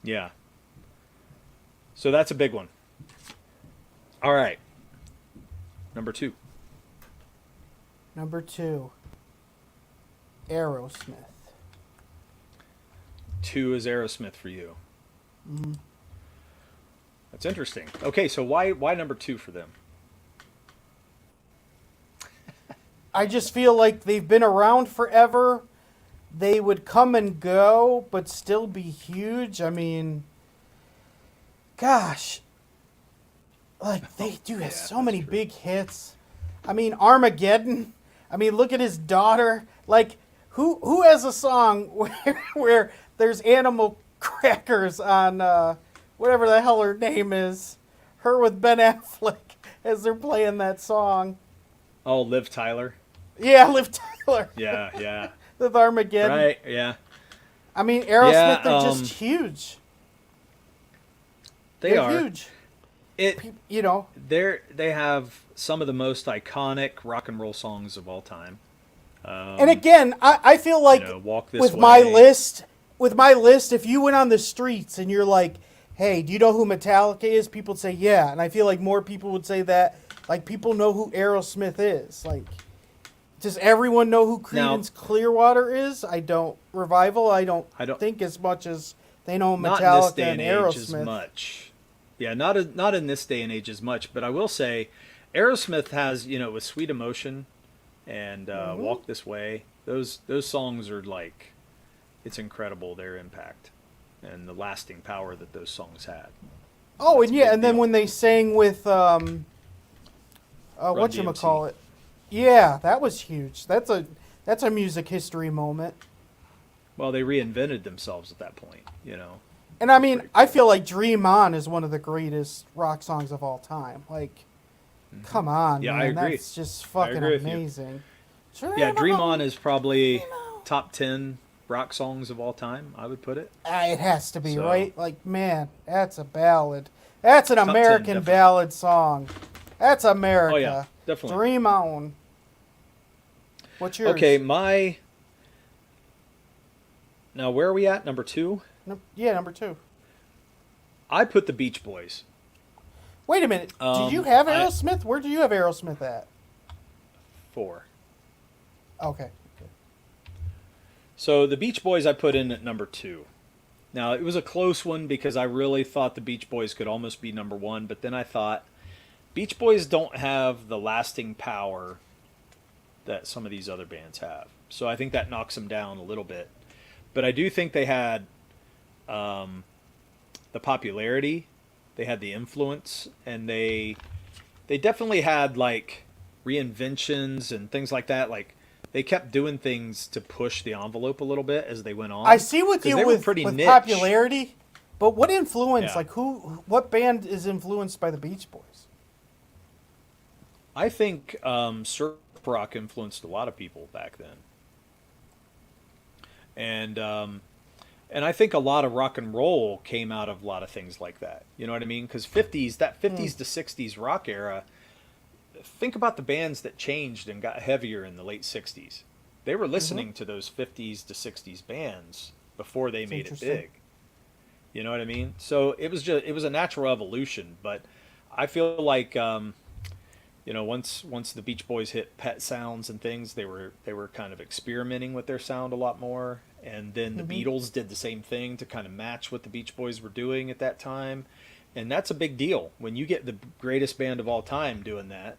Yeah. So that's a big one. All right. Number 2. Number 2, Aerosmith. 2 is Aerosmith for you. That's interesting. Okay, so why number 2 for them? I just feel like they've been around forever. They would come and go, but still be huge. I mean, gosh. Like, they do have so many big hits. I mean, Armageddon. I mean, look at his daughter. Like, who has a song where there's animal crackers on whatever the hell her name is? Her with Ben Affleck as they're playing that song. Oh, Liv Tyler. Yeah, Liv Tyler. Yeah, yeah. With Armageddon. Right, yeah. I mean, Aerosmith, Yeah, they're just huge. They They're are. huge. It You know, they have some of the most iconic rock and roll songs of all time. and again, I feel like Walk This with Way. my list, if you went on the streets and you're like, hey, do you know who Metallica is? People would say, yeah. And I feel like more people would say that. Like, people know who Aerosmith is. Like, does everyone know who Now- Creedence Clearwater is? I don't. Revival, I don't I don't- think as much as they know Not in this Metallica day and and age as Aerosmith. much. Yeah, not in this day and age as much. But I will say, Aerosmith has, with Sweet Emotion and Walk This Way. Those songs are like, it's incredible, their impact and the lasting power that those songs had. Oh, That's and a yeah, big and then deal. when they sang with whatchamacallit. Yeah, that was huge. That's a music history moment. Well, they reinvented themselves at that point, And I mean, pretty I feel like Dream On is one of the greatest rock songs of all time. Like, come on, Yeah, man. I agree. That's just I fucking agree with you. amazing. Yeah, Dream On is probably top 10 rock songs of all time, I would put it. It has to be, So- right? Like, man, that's a ballad. That's an 10, American definitely. ballad song. That's America. Oh, yeah, definitely. Dream On. What's yours? Okay, now where are we at? Number 2? Yeah, number 2. I put the Beach Boys. Wait a minute. Did you have I- Aerosmith? Where do you have Aerosmith at? 4. Okay. So the Beach Boys I put in at number 2. Now, it was a close one because I really thought the Beach Boys could almost be number 1, but then I thought Beach Boys don't have the lasting power that some of these other bands have. So I think that knocks them down a little bit. But I do think they had the popularity, they had the influence, and they definitely had like reinventions and things like that. Like they kept doing things to push the envelope a little bit as they went on. I see with 'Cause you they were with pretty niche. popularity, but what influence? Yeah. Like what band is influenced by the Beach Boys? I think surf rock influenced a lot of people back then, and I think a lot of rock and roll came out of a lot of things like that. You know what I mean? Because that 50s to 60s rock era. Think about the bands that changed and got heavier in the late 60s. They were listening to those 50s to 60s bands before they made it interesting. big. You know what I mean? So it was a natural evolution, but I feel like once the Beach Boys hit Pet Sounds and things, they were kind of experimenting with their sound a lot more, and then the Beatles did the same thing to kind of match what the Beach Boys were doing at that time. And that's a big deal. When you get the greatest band of all time doing that,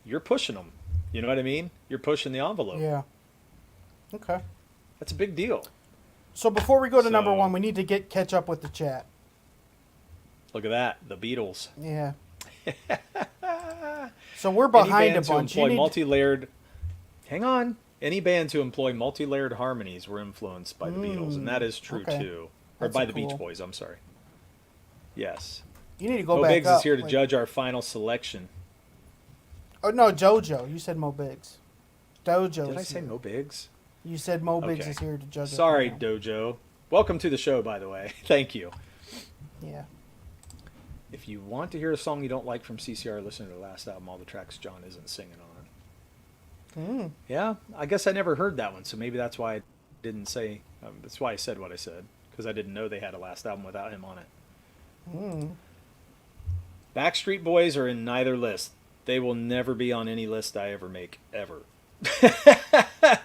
you're pushing them. You know what I mean? You're pushing the envelope. Yeah. Okay. That's a big deal. So before we go to number So- 1, we need to catch up with the chat. Look at that, the Beatles. Yeah. So we're Any behind a bands who bunch. You employ need- multi-layered. Hang on. Any bands who employ multi-layered harmonies were influenced by the Beatles, and that is true okay. too. Or That's by the Beach cool. Boys. I'm sorry. Yes. You need to go Mo back Biggs up. is here to Like- judge our final selection. Oh no, JoJo. You said Mo Biggs. Dojo. Did I say Mo Biggs? You said Mo Biggs Okay. is here to judge. it Sorry, now. Dojo. Welcome to the show, by the way. Thank you. Yeah. If you want to hear a song you don't like from CCR, listen to the last album, all the tracks John isn't singing on. Yeah, I guess I never heard that one, so maybe that's why I didn't say. That's why I said what I said, because I didn't know they had a last album without him on it. Backstreet Boys are in neither list. They will never be on any list I ever make, ever.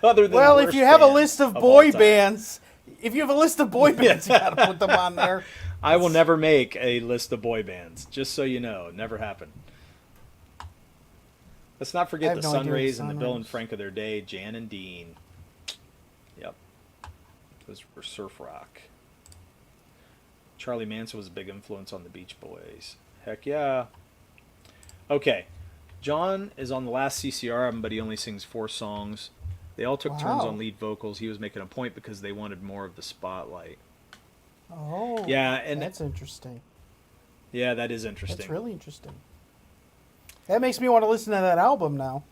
Other than Well, the if worst you have a band list of all boy time. bands, if you have a list of boy bands, you gotta put them on there. I will never make a list of boy bands, just so you know. Never happened. Let's not I forget have the no idea what Sunrays and the Bill Sunrays. and Frank of their day, Jan and Dean. Yep. Those were surf rock. Charlie Manson was a big influence on the Beach Boys. Heck yeah. Okay. John is on the last CCR album, but he only sings 4 songs. They all took turns Wow. on lead vocals. He was making a point because they wanted more of the spotlight. Oh. Yeah, and that's interesting. yeah, that is interesting. That's really interesting. That makes me want to listen to that album now.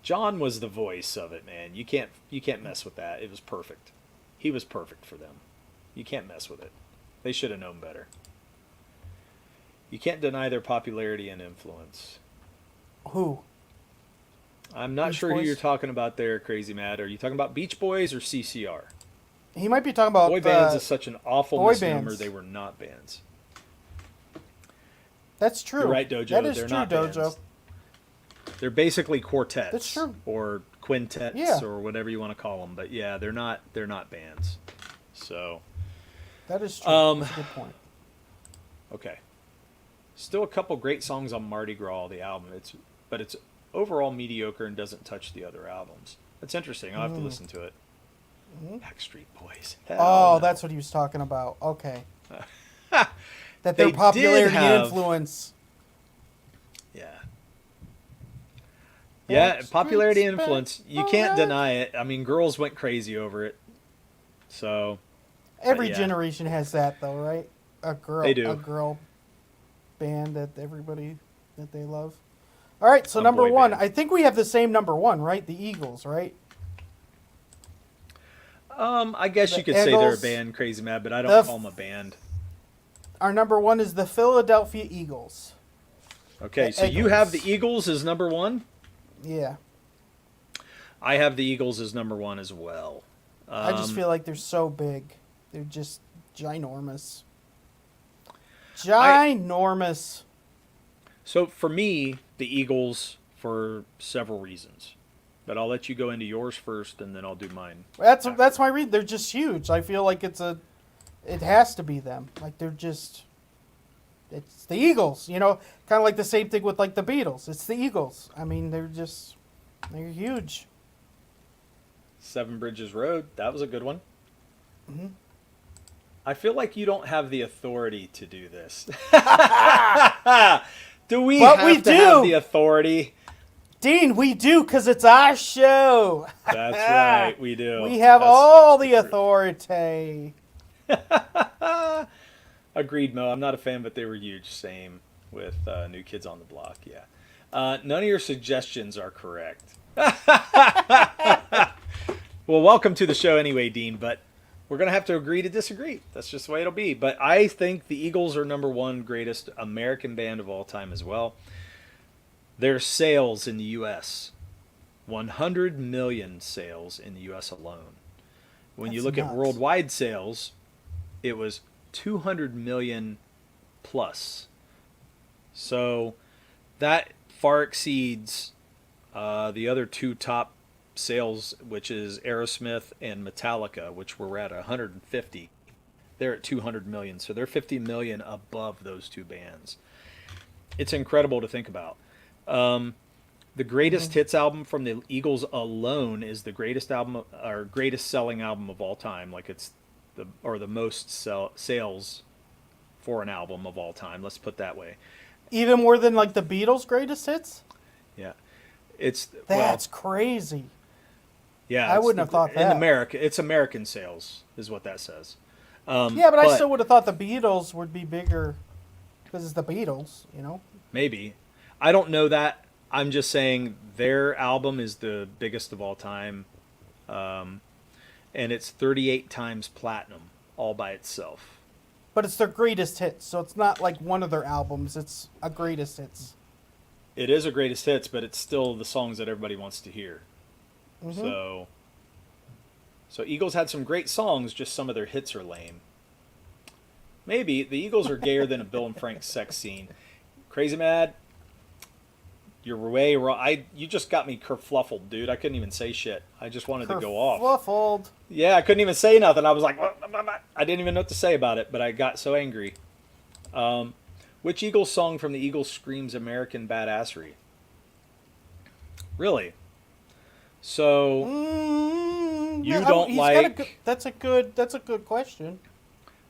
John was the voice of it, man. You can't mess with that. It was perfect. He was perfect for them. You can't mess with it. They should have known better. You can't deny their popularity and influence. Who? I'm not Beach sure who Boys? you're talking about there, Crazy Matt. Are you talking about Beach Boys or CCR? He might be talking about Boy bands is such an awful boy misnomer. bands. They were not bands. That's true. You're right, Dojo. That is They're true, not Dojo. bands. They're basically quartets. That's true. Or quintets, Yeah. or whatever you want to call them. But yeah, they're not bands. So That is true. That's a good point. okay. Still a couple great songs on Mardi Gras, the album. But it's overall mediocre and doesn't touch the other albums. That's interesting. I'll have to listen to it. Backstreet Boys. Hell Oh, no. that's what he was talking about. Okay. They That their did popularity and have- influence. Yeah. Yeah, Backstreet's popularity and back, influence. You can't alright. deny it. I mean, girls went crazy over it. So Every yeah. generation has that, though, right? They do. A girl band that everybody that they love. All right, so A number boy one. band. I think we have the same number one, right? The Eagles, right? I guess The you could say they're a Eagles- band, Crazy Mad, but I don't the call them a band. Our number one is the Philadelphia Eagles. Okay, the so you have the Eagles. Eagles as number one. Yeah. I have the Eagles as number one as well. I just feel like they're so big. They're just ginormous. Ginormous. So for me, the Eagles for several reasons. But I'll let you go into yours first, and then I'll do mine. That's my read. They're just huge. I feel like it has to be them. Like it's the Eagles. You know, kind of like the same thing with like the Beatles. It's the Eagles. I mean, they're huge. Seven Bridges Road, that was a good one. Mm-hmm. I feel like you don't have the authority to do this. Do we But have we to do. have the authority? Dean, we do because it's our show. That's right, we do. We have That's all the true. authority. Agreed, Mo. I'm not a fan, but they were huge. Same with New Kids on the Block, yeah. None of your suggestions are correct. Well, welcome to the show anyway, Dean, but we're going to have to agree to disagree. That's just the way it'll be. But I think the Eagles are number one greatest American band of all time as well. Their sales in the U.S., 100 million sales in the U.S. alone. When you That's look nuts. at worldwide sales, it was 200 million plus. So that far exceeds the other two top sales, which is Aerosmith and Metallica, which were at 150. They're at 200 million, so they're 50 million above those two bands. It's incredible to think about. The greatest hits album from the Eagles alone is the greatest album or greatest selling album of all time. Like it's the most sales for an album of all time. Let's put it that way. Even more than like the Beatles' greatest hits? Yeah, it's That's crazy. yeah. I it's wouldn't have thought that. In America. It's American sales is what that says. Yeah, but I still would have thought the Beatles would be bigger because it's the Beatles, you know? Maybe. I don't know that. I'm just saying their album is the biggest of all time. And it's 38 times platinum all by itself. But it's their greatest hits, so it's not like one of their albums. It's a greatest hits. It is a greatest hits, but it's still the songs that everybody wants to hear. Mm-hmm. So Eagles had some great songs, just some of their hits are lame. Maybe the Eagles are gayer than a Bill and Frank sex scene. Crazy Mad, you're way wrong. You just got me kerfluffled, dude. I couldn't even say shit. I just wanted to go off. Kerfluffled. Yeah, I couldn't even say nothing. I was like, I didn't even know what to say about it, but I got so angry. Which Eagles song from the Eagles screams American badassery? Really? So you don't like? That's a good question.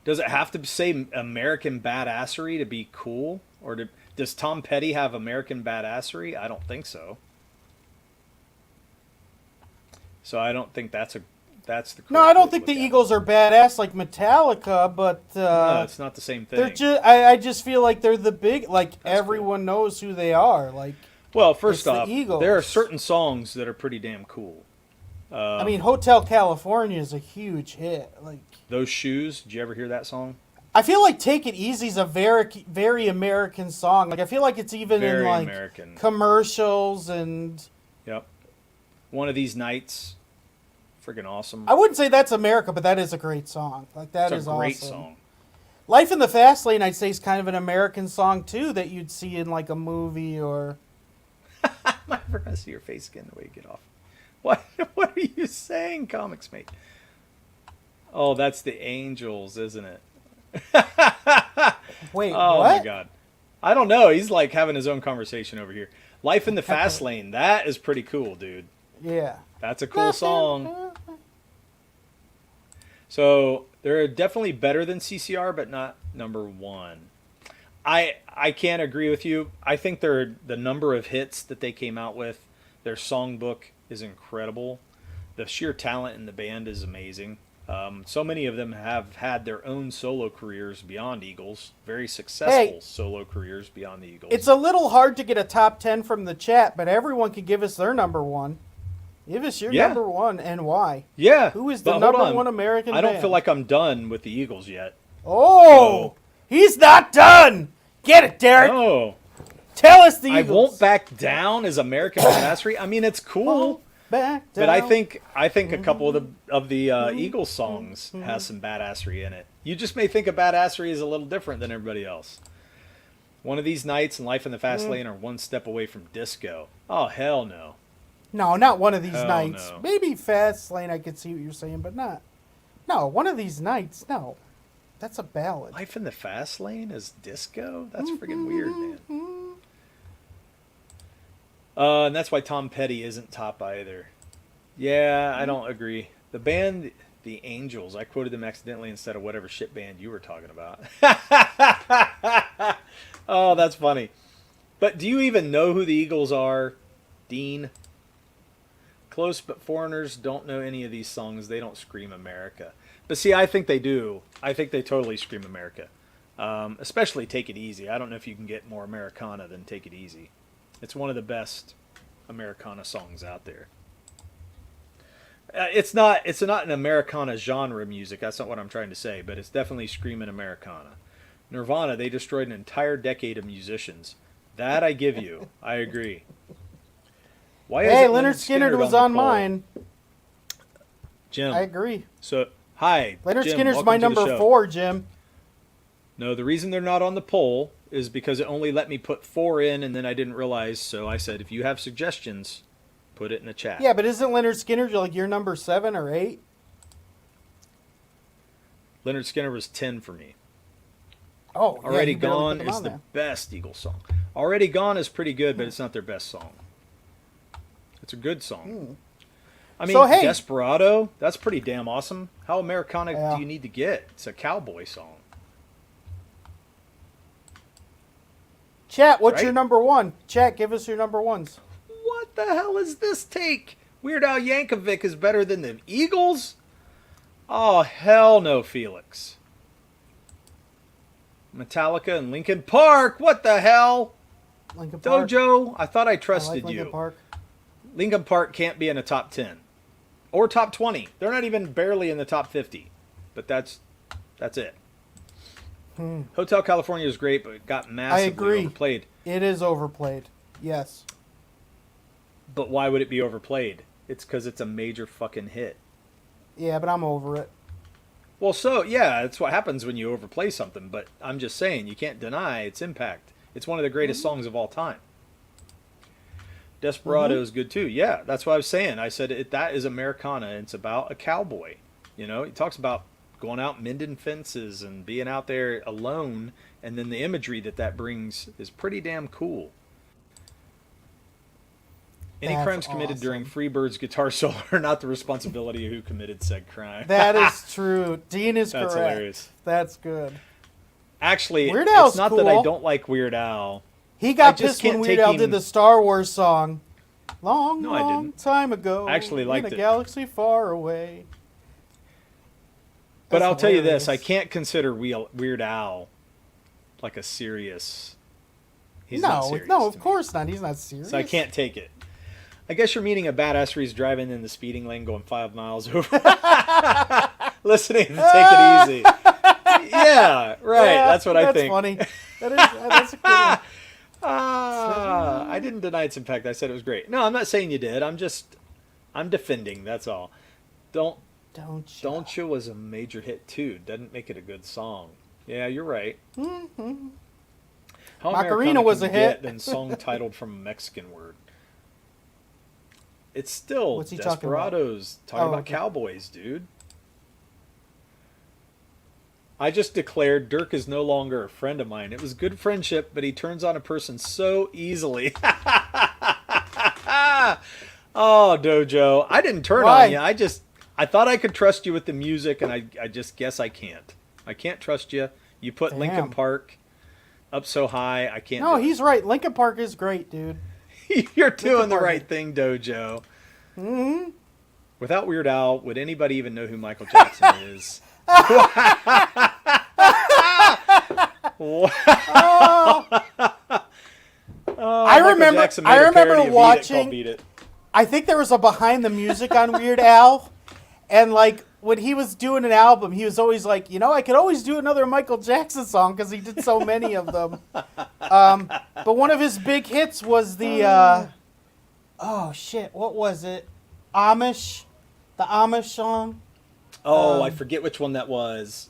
Does it have to say American badassery to be cool, or does Tom Petty have American badassery? I don't think so. So I don't think that's the. No, I don't correct way think to the look at Eagles are badass like Metallica, but it. No, it's not the same thing. they're just. I just feel like they're the big. Like everyone knows who they are. Like. Well, first It's the off, Eagles. there are certain songs that are pretty damn cool. I mean, Hotel California is a huge hit. Like Those Shoes, did you ever hear that song? I feel like Take It Easy is a very, very American song. Like I feel like it's even Very in like American. commercials and Yep. One of These Nights, Friggin' awesome. I wouldn't say that's America, but that is a great song. Like that It's is a great awesome. song. Life in the Fast Lane, I'd say, is kind of an American song too that you'd see in like a movie or. I forgot to see your face again the way you get off. What? What are you saying, Comics Mate? Oh, that's the Angels, isn't it? Wait, Oh what? my God. I don't know. He's like having his own conversation over here. Life in the Fast Lane. That is pretty cool, dude. Yeah. That's a cool song. So they're definitely better than CCR, but not number one. I can't agree with you. I think the number of hits that they came out with, their songbook is incredible. The sheer talent in the band is amazing. So many of them have had their own solo careers beyond Eagles, very successful solo careers beyond the Eagles. It's a little hard to get a top 10 from the chat, but everyone can give us their number one. Give us your number one and why. Yeah. Who is the but number hold on. one American I don't band? feel like I'm done with the Eagles yet. Oh, he's not done. Get it, Derek. Oh. Tell us the I Eagles. won't back down as American badassery. I mean, it's cool. Back down. But I think a couple of the Eagles songs has some badassery in it. You just may think of badassery is a little different than everybody else. One of These Nights and Life in the Fast Lane are one step away from disco. Oh hell no! No, not One of These Hell Nights. no. Maybe Fast Lane, I could see what you're saying, but not. No, One of These Nights, no. That's a ballad. Life in the Fast Lane is disco? That's freaking weird, man. And that's why Tom Petty isn't top either. Yeah, I don't agree. The band, the Angels, I quoted them accidentally instead of whatever shit band you were talking about. Oh, that's funny. But do you even know who the Eagles are, Dean? Close but foreigners don't know any of these songs. They don't scream America. But see, I think they do. I think they totally scream America. Especially Take It Easy. I don't know if you can get more Americana than Take It Easy. It's one of the best Americana songs out there. It's not an Americana genre music. That's not what I'm trying to say. But it's definitely screaming Americana. Nirvana, they destroyed an entire decade of musicians. That I give you. I agree. Why Hey, isn't Leonard Skinner was the on poll? mine. Jim. I agree. So, hi. Leonard Jim, Skinner's welcome my to the number show. 4, Jim. No, the reason they're not on the poll is because it only let me put 4 in, and then I didn't realize. So I said, if you have suggestions, put it in the chat. Yeah, but isn't Leonard Skinner like your number 7 or 8? Leonard Skinner was 10 for me. Oh, yeah, Already you barely Gone put them is on the there. best Eagles song. Already Gone is pretty good, but it's not their best song. It's a good song. I mean, So, hey- Desperado, that's pretty damn awesome. How Americana Yeah. do you need to get? It's a cowboy song. Chat, what's Right? your number 1? Chat, give us your number 1s. What the hell is this take? Weird Al Yankovic is better than the Eagles? Oh, hell no, Felix. Metallica and Linkin Park. What the hell? Linkin Park. Dojo, I thought I I trusted like you. Linkin Park. Linkin Park can't be in a top 10 or top 20. They're not even barely in the top 50. But that's it. Hotel California is great, but it got massively agree. overplayed. It is overplayed. Yes. But why would it be overplayed? It's because it's a major fucking hit. Yeah, but I'm over it. Well, so, yeah, that's what happens when you overplay something. But I'm just saying, you can't deny its impact. It's one of the greatest songs of all time. Desperado is good, too. Yeah, that's what I was saying. I said that is Americana, and it's about a cowboy. You know, he talks about going out mending fences and being out there alone, and then the imagery that brings is pretty damn cool. Any That's crimes committed awesome. during Freebird's guitar solo are not the responsibility of who committed said crime. That is true. Dean is That's correct. hilarious. That's good. Actually, Weird Al's it's not that I cool. don't like Weird Al. He I got just pissed when can't Weird take Al him- did the Star Wars song. Long, No, I long didn't. time ago. I actually liked in a it. galaxy far away. But That's I'll tell you this, I hilarious. can't consider Weird Al like a serious... He's not No, serious no, to of me. course not. He's not serious. So I can't take it. I guess you're meaning a badassery's driving in the speeding lane going 5 miles over. Listening to Take It Easy. Yeah, right. Yeah, that's what I that's think. funny. That's a good one. I didn't deny its impact. I said it was great. No, I'm not saying you did. I'm defending. That's all. Don't Don't You was a major hit too. Doesn't make it a good song. Yeah, you're right. Mm-hmm. How Macarena Americana was can a you hit. get than song titled from a Mexican word? It's still What's he talking about? Desperados. Talking about Okay. cowboys, dude. I just declared Dirk is no longer a friend of mine. It was good friendship, but he turns on a person so easily. Oh, Dojo. I didn't turn Why? on you. I thought I could trust you with the music, and I just guess I can't. I can't trust you. You put Linkin Damn. Park up so high, I can't. No, do he's right. Linkin Park is great, dude. it. You're doing the Park. right thing, Dojo. Mm-hmm. Without Weird Al, would anybody even know who Michael Jackson is? Oh, I Michael remember- Jackson made I a remember parody of watching- Beat It. I think there was a behind the music on Weird Al, and like when he was doing an album, he was always like, I could always do another Michael Jackson song because he did so many of them. But one of his big hits was the oh shit, what was it? Amish, the Amish song. Oh, I forget which one that was.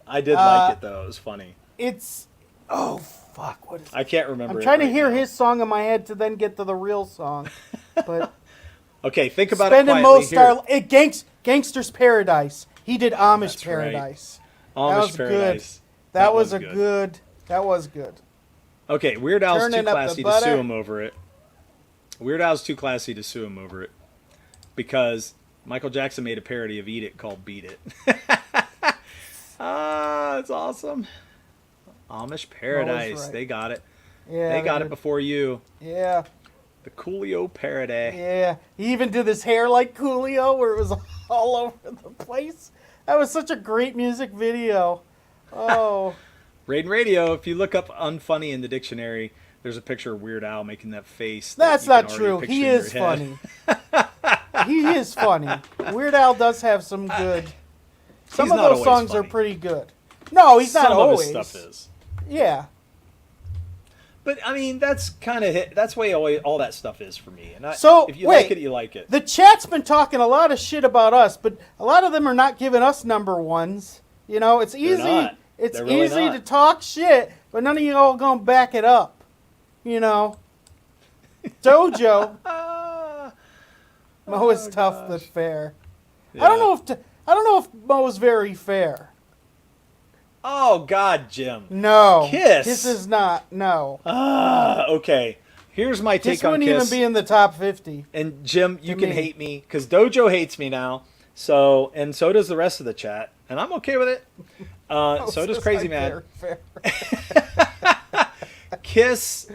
I did like it though. It was funny. It's oh fuck, what is? I can't remember. I'm it trying to right hear now. his song in my head to then get to the real song, but. Okay, think about Spending it quietly most here. our Gangster's Paradise. He did Amish That's right. Paradise. Amish that was Paradise. good. That was good. That was good. Okay, Weird Al's Turning too up the classy to butter. sue him over it. Weird Al's too classy to sue him over it because Michael Jackson made a parody of Eat It called Beat It. It's awesome. Amish Paradise. right. They got it. Yeah, They got did. it before you. Yeah, The Coolio parody. yeah. He even did his hair like Coolio, where it was all over the place. That was such a great music video. Oh, Raid Radio, if you look up unfunny in the dictionary, there's a picture of Weird Al making that face. that's that you not can already true. picture He in your is head. funny. He is funny. Weird Al does have some good. Some He's of not those always songs are funny. pretty good. No, he's not Some always. of his stuff is. Yeah. But I mean, that's kind of that's way all that stuff is for me. And So, if you wait. like it, you like it. The chat's been talking a lot of shit about us, but a lot of them are not giving us number ones. It's easy. not. It's They're really easy not. to talk shit, but none of you all gonna back it up. Dojo, Mo is tough but fair. Yeah. I don't know if Mo's very fair. Oh God, Jim. No, Kiss. Kiss is not. No, Okay. Here's my Kiss take on wouldn't Kiss. even be in the top 50. And Jim, you To can me. hate me because Dojo hates me now. So does the rest of the chat, and I'm okay with it. So does It's Crazy like Mad. fair. Kiss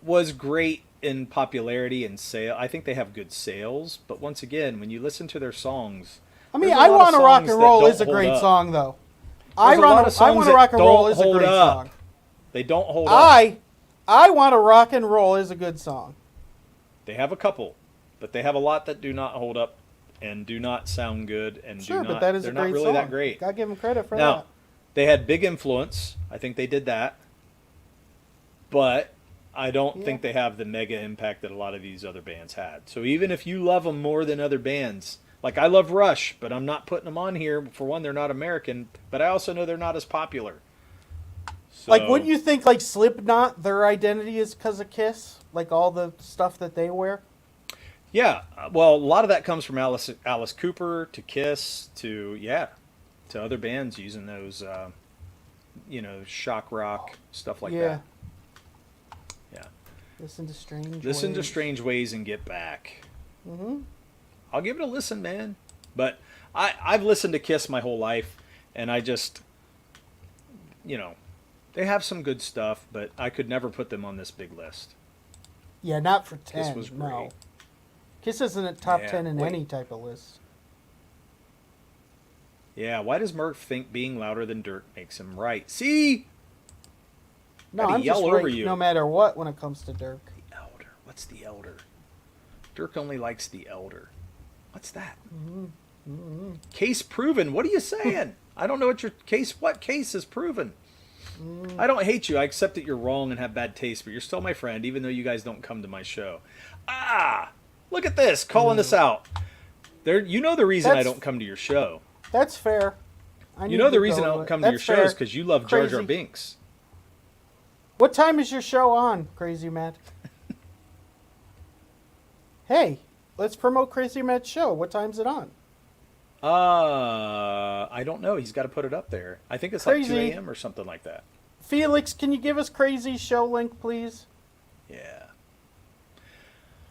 was great in popularity and sale. I think they have good sales, but once again, when you listen to their songs, I mean, there's a I lot of Want to Rock songs and that Roll don't is a hold great up. song, though. There's a lot of I songs Want to that Rock and Roll don't is a hold great up. song. They don't hold up. I Want to Rock and Roll is a good song. They have a couple, but they have a lot that do not hold up and do not sound good and Sure, do not. but that is they're a not great really song. that great. Gotta give them credit for Now, that. they had big influence. I think they did that. But I don't Yeah. think they have the mega impact that a lot of these other bands had. So even if you love them more than other bands, like I love Rush, but I'm not putting them on here. For one, they're not American, but I also know they're not as popular. So, Like, wouldn't you think, like, Slipknot, their identity is because of Kiss? Like, all the stuff that they wear? Yeah. Well, a lot of that comes from Alice Cooper to Kiss to other bands using those, shock rock stuff like Yeah. that. Yeah. Listen to Strange Listen to Ways. Strange Ways and get back. Mm-hmm. I'll give it a listen, man. But I've listened to Kiss my whole life, and I just, they have some good stuff, but I could never put them on this big list. Yeah, not for 10. Kiss was No. great. Kiss isn't a top Yeah, 10 in wait. any type of list. Yeah, why does Murph think being louder than Dirk makes him right? See? No, Gotta I'm yell just over right you. no matter what when it comes to Dirk. The Elder. What's the Elder? Dirk only likes the Elder. What's that? Case proven. What are you saying? I don't know what what case is proven? I don't hate you. I accept that you're wrong and have bad taste, but you're still my friend, even though you guys don't come to my show. Look at this. Calling this out. You know the reason I That's- don't come to your show. That's fair. You know the reason I don't come to your show is because you love Jar Jar Crazy. Binks. What time is your show on, Crazy Matt? Hey, let's promote Crazy Matt's show. What time's it on? I don't know. He's got to put it up there. I think it's like 2 Crazy. a.m. or something like that. Felix, can you give us Crazy's show link, please? Yeah.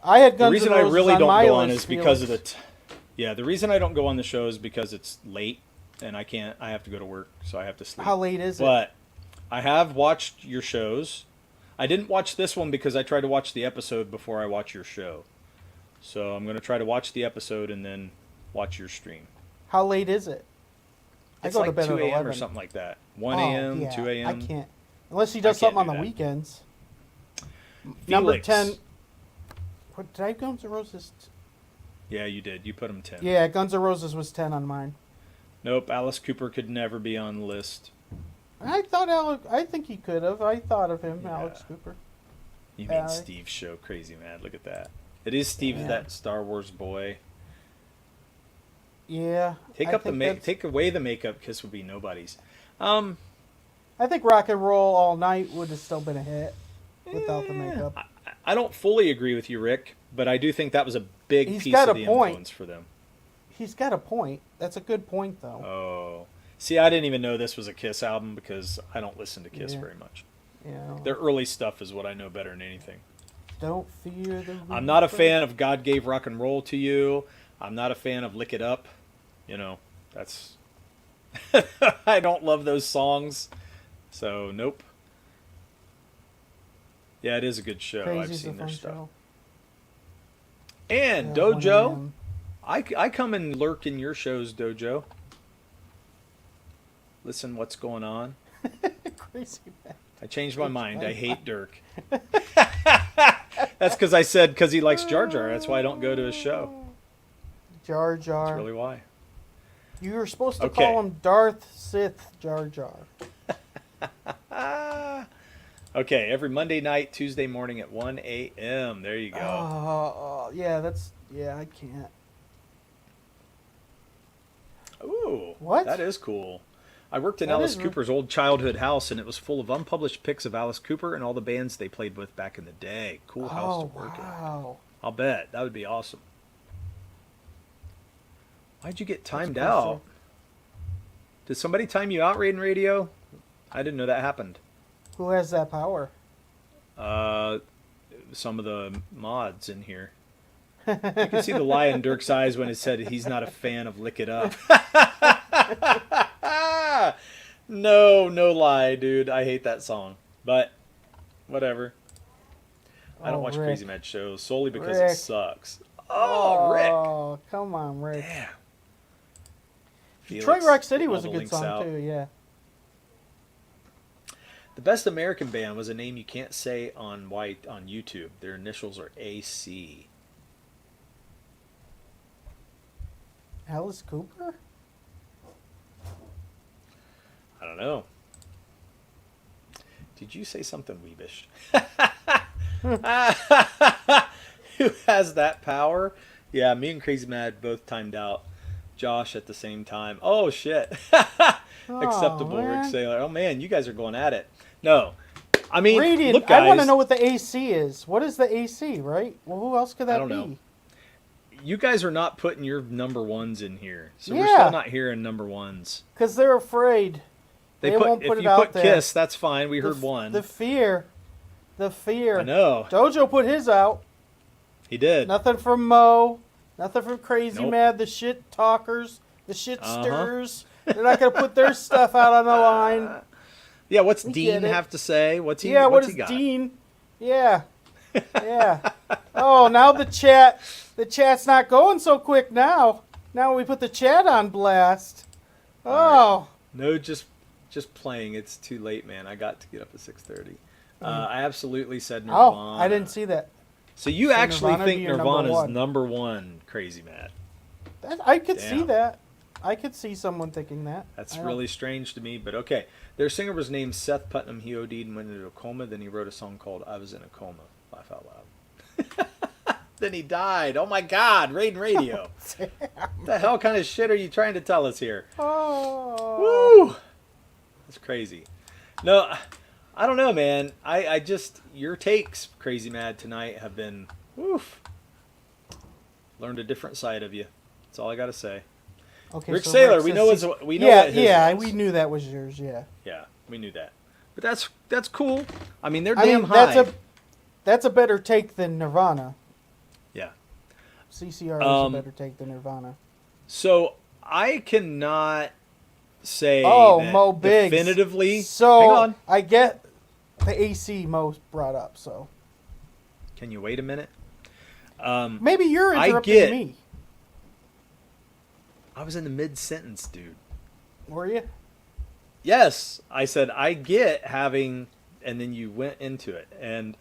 I had The Guns reason N' I Roses really on don't my go on list, is because of Felix. yeah, the reason I don't go on the show is because it's late and I have to go to work, so I have to sleep. How late is it? But I have watched your shows. I didn't watch this one because I tried to watch the episode before I watch your show. So I'm going to try to watch the episode and then watch your stream. How late is it? It's I go like to bed 2 at a.m. 11. or something like that. 1 Oh, a.m., yeah, 2 a.m. I can't. Unless he does I can't something on do the that. weekends. Number Felix. 10. What, did I have Guns N' Roses? Yeah, you did. You put him 10. Yeah, Guns N' Roses was 10 on mine. Nope, Alice Cooper could never be on the list. I think he could have. I thought of him, Yeah. Alex Cooper. You Yeah, mean Steve's show, Crazy Mad. Look at that. It is Steve, Yeah. that Star Wars boy. Yeah. Take I up the think that's- take away the makeup. Kiss would be nobody's. I think Rock and Roll All Night would have still been a hit without the makeup. I don't fully agree with you, Rick, but I do think that was a big He's piece got of a the point. influence for them. He's got a point. That's a good point, though. Oh, see, I didn't even know this was a Kiss album because I don't listen to Kiss Yeah. very much. Yeah. Their early stuff is what I know better than anything. Don't fear the. I'm not a reaper. fan of God Gave Rock and Roll to You. I'm not a fan of Lick It Up. You know, that's. I don't love those songs. So, nope. Yeah, it is a good show. I've Crazy's a seen their fun stuff. show. And Yeah, 1 Dojo, a.m. I come and lurk in your shows, Dojo. Listen what's going on. Crazy man. I changed my mind. I hate Dirk. That's because I said because he likes Jar Jar. That's why I don't go to his show. Jar That's Jar. really why. You were supposed to Okay. call him Darth Sith Jar Jar. Okay, every Monday night, Tuesday morning at 1 a.m. There you go. Yeah, I can't. Ooh, What? that is cool. I worked in That Alice is re- Cooper's old childhood house, and it was full of unpublished pics of Alice Cooper and all the bands they played with back in the day. Cool house Oh, to work in. wow. I'll bet. That would be awesome. Why'd you get timed That's out? impressive. Did somebody time you out, Raiden Radio? I didn't know that happened. Who has that power? Some of the mods in here. You can see the lie in Dirk's eyes when it said he's not a fan of Lick It Up. No lie, dude. I hate that song. But, whatever. I don't watch Rick. Crazy Mad shows solely because Rick. it sucks. Oh, Rick. Oh, come on, Rick. Damn. Detroit Felix, Rock City all was a the good links song, out. too, yeah. The Best American Band was a name you can't say on YouTube. Their initials are AC. Alice Cooper? I don't know. Did you say something weebish? Who has that power? Yeah, me and Crazy Mad both timed out. Josh at the same time. Oh, shit. Acceptable, Rick man. Sailor. Oh, man, you guys are going at it. No. I mean, Radiant, look, guys. I want to know what the AC is. What is the AC, right? Well, who else could that I don't be? know. You guys are not putting your number ones in here. So we're Yeah. still not hearing number ones. Because they're afraid. They won't put if it you out put there. Kiss, that's fine. We The heard f- one. The fear. The fear. I know. Dojo put his out. He did. Nothing from Mo. Nothing from Crazy Nope. Mad. The shit talkers. The shit Uh-huh. stirrers. They're not going to put their stuff out on the line. Yeah, what's We Dean get it. have to say? What's he? Yeah, what what's is he got? Dean? Yeah. Yeah. Oh, now the chat's not going so quick now. Now we put the chat on blast. Oh. No, just playing. It's too late, man. I got to get up at 6:30. I absolutely said Nirvana. Oh, I didn't see that. So you So actually Nirvana think be your number Nirvana's one. number one, Crazy Mad? I could see Damn. that. I could see someone thinking that. That's I don't- really strange to me, but okay. Their singer was named Seth Putnam. He OD'd and went into a coma. Then he wrote a song called "I Was in a Coma." Laugh out loud. Then he died. Oh my God, Raiden Radio. What the hell kind of shit are you trying to tell us here? Oh. Woo! That's crazy. No, I don't know, man. I just, your takes, Crazy Mad, tonight have been, woof. Learned a different side of you. That's all I got to say. Okay, Rick so Saylor, Rick we says know C- we know yeah, what his yeah, was. we knew that was yours. Yeah. Yeah, we knew that. But that's cool. I mean, they're I damn mean, high. that's a better take than Nirvana. Yeah. CCR is a better take than Nirvana. So I cannot say Oh, that Mo Biggs. definitively. So Hang on. I get the AC Mo brought up. So Can you wait a minute? maybe you're I interrupting get- me. I was in the mid sentence, dude. Were you? Yes, I said I get having, and then you went into it. And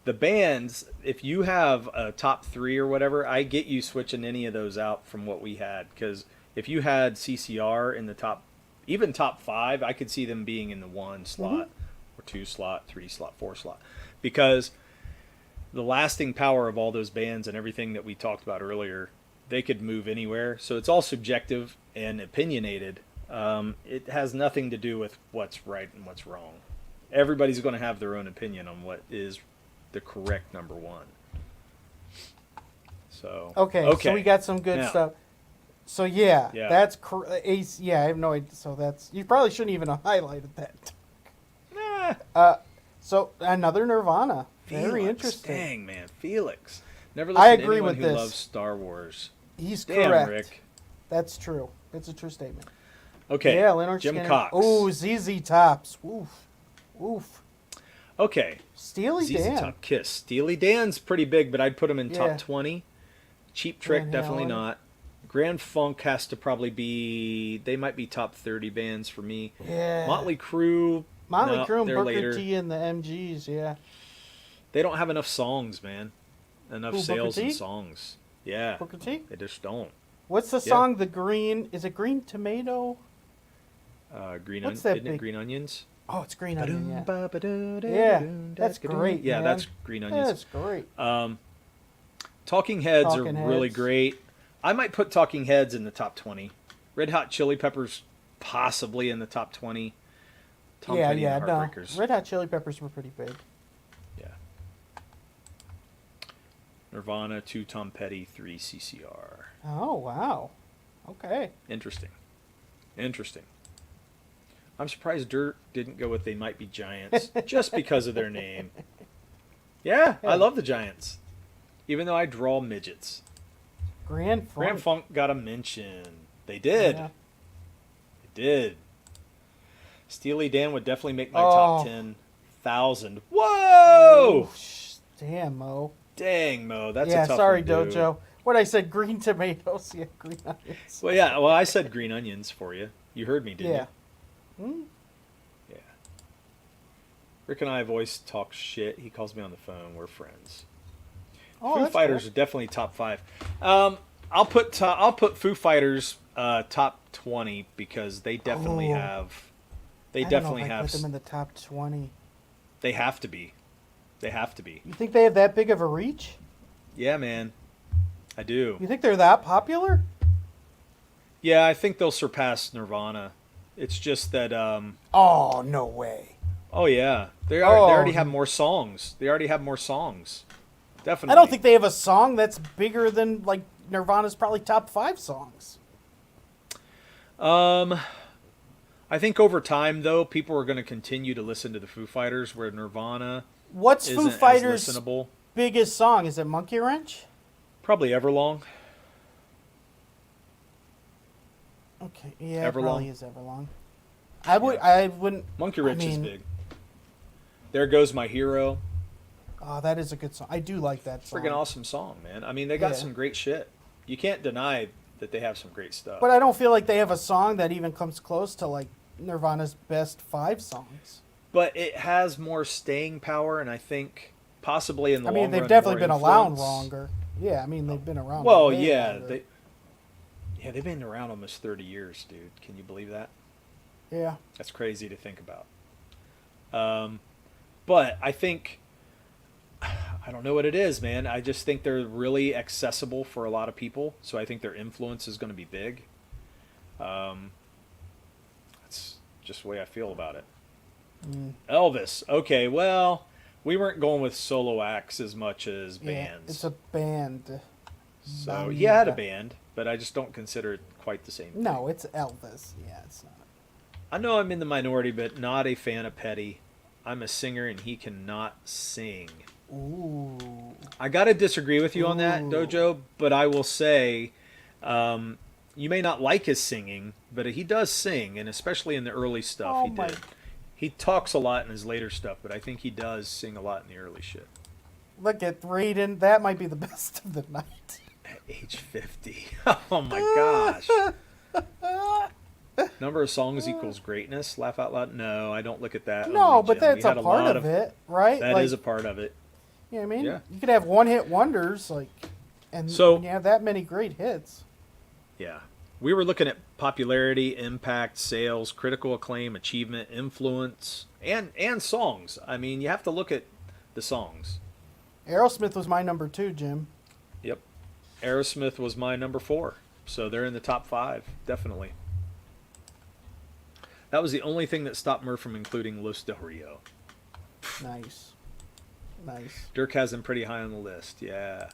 the bands, if you have a top 3 or whatever, I get you switching any of those out from what we had. Because if you had CCR in the top, even top 5, I could see them being in the 1 slot, or 2 slot, 3 slot, 4 slot. Because the lasting power of all those bands and everything that we talked about earlier, they could move anywhere. So it's all subjective and opinionated. It has nothing to do with what's right and what's wrong. Everybody's going to have their own opinion on what is the correct number 1. So Okay. So we got some good Now. stuff. So yeah, Yeah. that's AC. Yeah, I have no idea. So that's, you probably shouldn't even have highlighted that. Nah. So another Nirvana. Very Felix, interesting. Dang, man. Felix. Never I listened to agree anyone with who this. loves Star Wars. He's Damn, correct. Rick. That's true. It's a true statement. Okay. Yeah, Leonard Jim Skinner. Cox. Oh, ZZ Tops. Oof. Oof. Okay. Steely ZZ Dan. Top Kiss. Steely Dan's pretty big, but I'd put him in Yeah. top 20. Cheap Trick, Van definitely Halen. not. Grand Funk has to probably be, they might be top 30 bands for me. Yeah. Motley Crue, Motley no, Crue and they're Booker later. T and the MGs. Yeah. They don't have enough songs, man. Enough Who, Booker sales and T? songs. Yeah. Booker T. They just don't. What's the song? The Green. Is it Green Tomato? What's What's that Isn't it big- Green Onions? Oh, it's Green Onion. Yeah. Yeah, That's great. Yeah, man. that's Green Onions. That's great. Talking Heads Talking are really Heads. great. I might put Talking Heads in the top 20. Red Hot Chili Peppers possibly in the top 20. Tom Yeah, Petty yeah. and the No. Heartbreakers. Red Hot Chili Peppers were pretty big. Yeah. Nirvana, 2 Tom Petty, 3 CCR. Oh wow. Okay. Interesting. I'm surprised Dirk didn't go with They Might Be Giants just because of their name. Yeah, I love the Giants. Even though I draw midgets. Grand Funk. Grand Funk got a mention. They did. Yeah. They did. Steely Dan would definitely make my Oh. top 10,000. Whoa! Damn, Mo. Dang, Mo. That's yeah, a tough sorry, one, dude. Dojo. What I said, green tomatoes. Yeah, green onions. Well, yeah. Well, I said green onions for you. You heard me, didn't Yeah. you? Yeah. Rick and I have always talked shit. He calls me on the phone. We're friends. Oh, Foo that's Fighters cool. are definitely top 5. I'll put Foo Fighters top 20 because they definitely Oh. have. They I definitely don't know if I have. put them in the top 20. They have to be. They have to be. You think they have that big of a reach? Yeah, man. I do. You think they're that popular? Yeah, I think they'll surpass Nirvana. It's just that. Oh, no way. Oh yeah, they Oh. already have more songs. Definitely. I don't think they have a song that's bigger than, like, Nirvana's probably top 5 songs. I think over time, though, people are going to continue to listen to the Foo Fighters, where Nirvana What's isn't Foo as Fighters' listenable. biggest song? Is it Monkey Wrench? Probably Everlong. Okay, yeah, it Everlong. probably is Everlong. I wouldn't. Monkey Wrench is mean- big. There Goes My Hero. Oh, that is a good song. I do like that song. Friggin' awesome song, man. I mean, they got Yeah. some great shit. You can't deny that they have some great stuff. But I don't feel like they have a song that even comes close to, like, Nirvana's best 5 songs. But it has more staying power, and I think possibly in the I mean, long they've run, definitely more been around influence. longer. Yeah, I mean, they've been around. Well, way yeah, longer. they've been around almost 30 years, dude. Can you believe that? Yeah. That's crazy to think about. But I think I don't know what it is, man. I just think they're really accessible for a lot of people, so I think their influence is going to be big. That's just the way I feel about it. Elvis. Okay, well, we weren't going with solo acts as much as Yeah, bands. it's a band. So he had a band, but I just don't consider it quite the same thing. No, it's Elvis. Yeah, it's not. I know I'm in the minority, but not a fan of Petty. I'm a singer and he cannot sing. Ooh. I got to disagree with you on that, Ooh. Dojo, but I will say you may not like his singing, but he does sing, and especially in the early stuff Oh he my- did. He talks a lot in his later stuff, but I think he does sing a lot in the early shit. Look at Raiden. That might be the best of the night. At age 50. Oh my gosh. Number of songs equals greatness? Laugh out loud? No, I don't look at that. No, Only but Jim. We that's a had part lot of it, right? That like, is a part of it. You know what I mean? Yeah. You could have one-hit wonders, like, and So- when you have that many great hits. Yeah. We were looking at popularity, impact, sales, critical acclaim, achievement, influence, and songs. I mean, you have to look at the songs. Aerosmith was my number 2, Jim. Yep. Aerosmith was my number 4. So they're in the top 5, definitely. That was the only thing that stopped Murph from including Los Del Rio. Nice. Nice. Dirk has them pretty high on the list, yeah.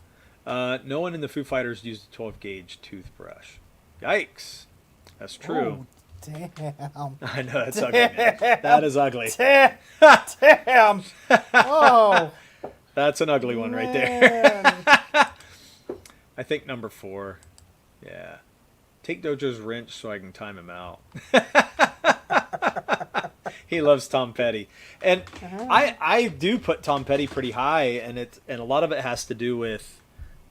No one in the Foo Fighters used a 12-gauge toothbrush. Yikes. That's true. Oh, damn. I know, that's ugly, man. That is ugly. Damn. Oh. That's an ugly one right there. Man. I think number 4. Yeah. Take Dojo's wrench so I can time him out. He loves Tom Petty. And I do put Tom Petty pretty high, and a lot of it has to do with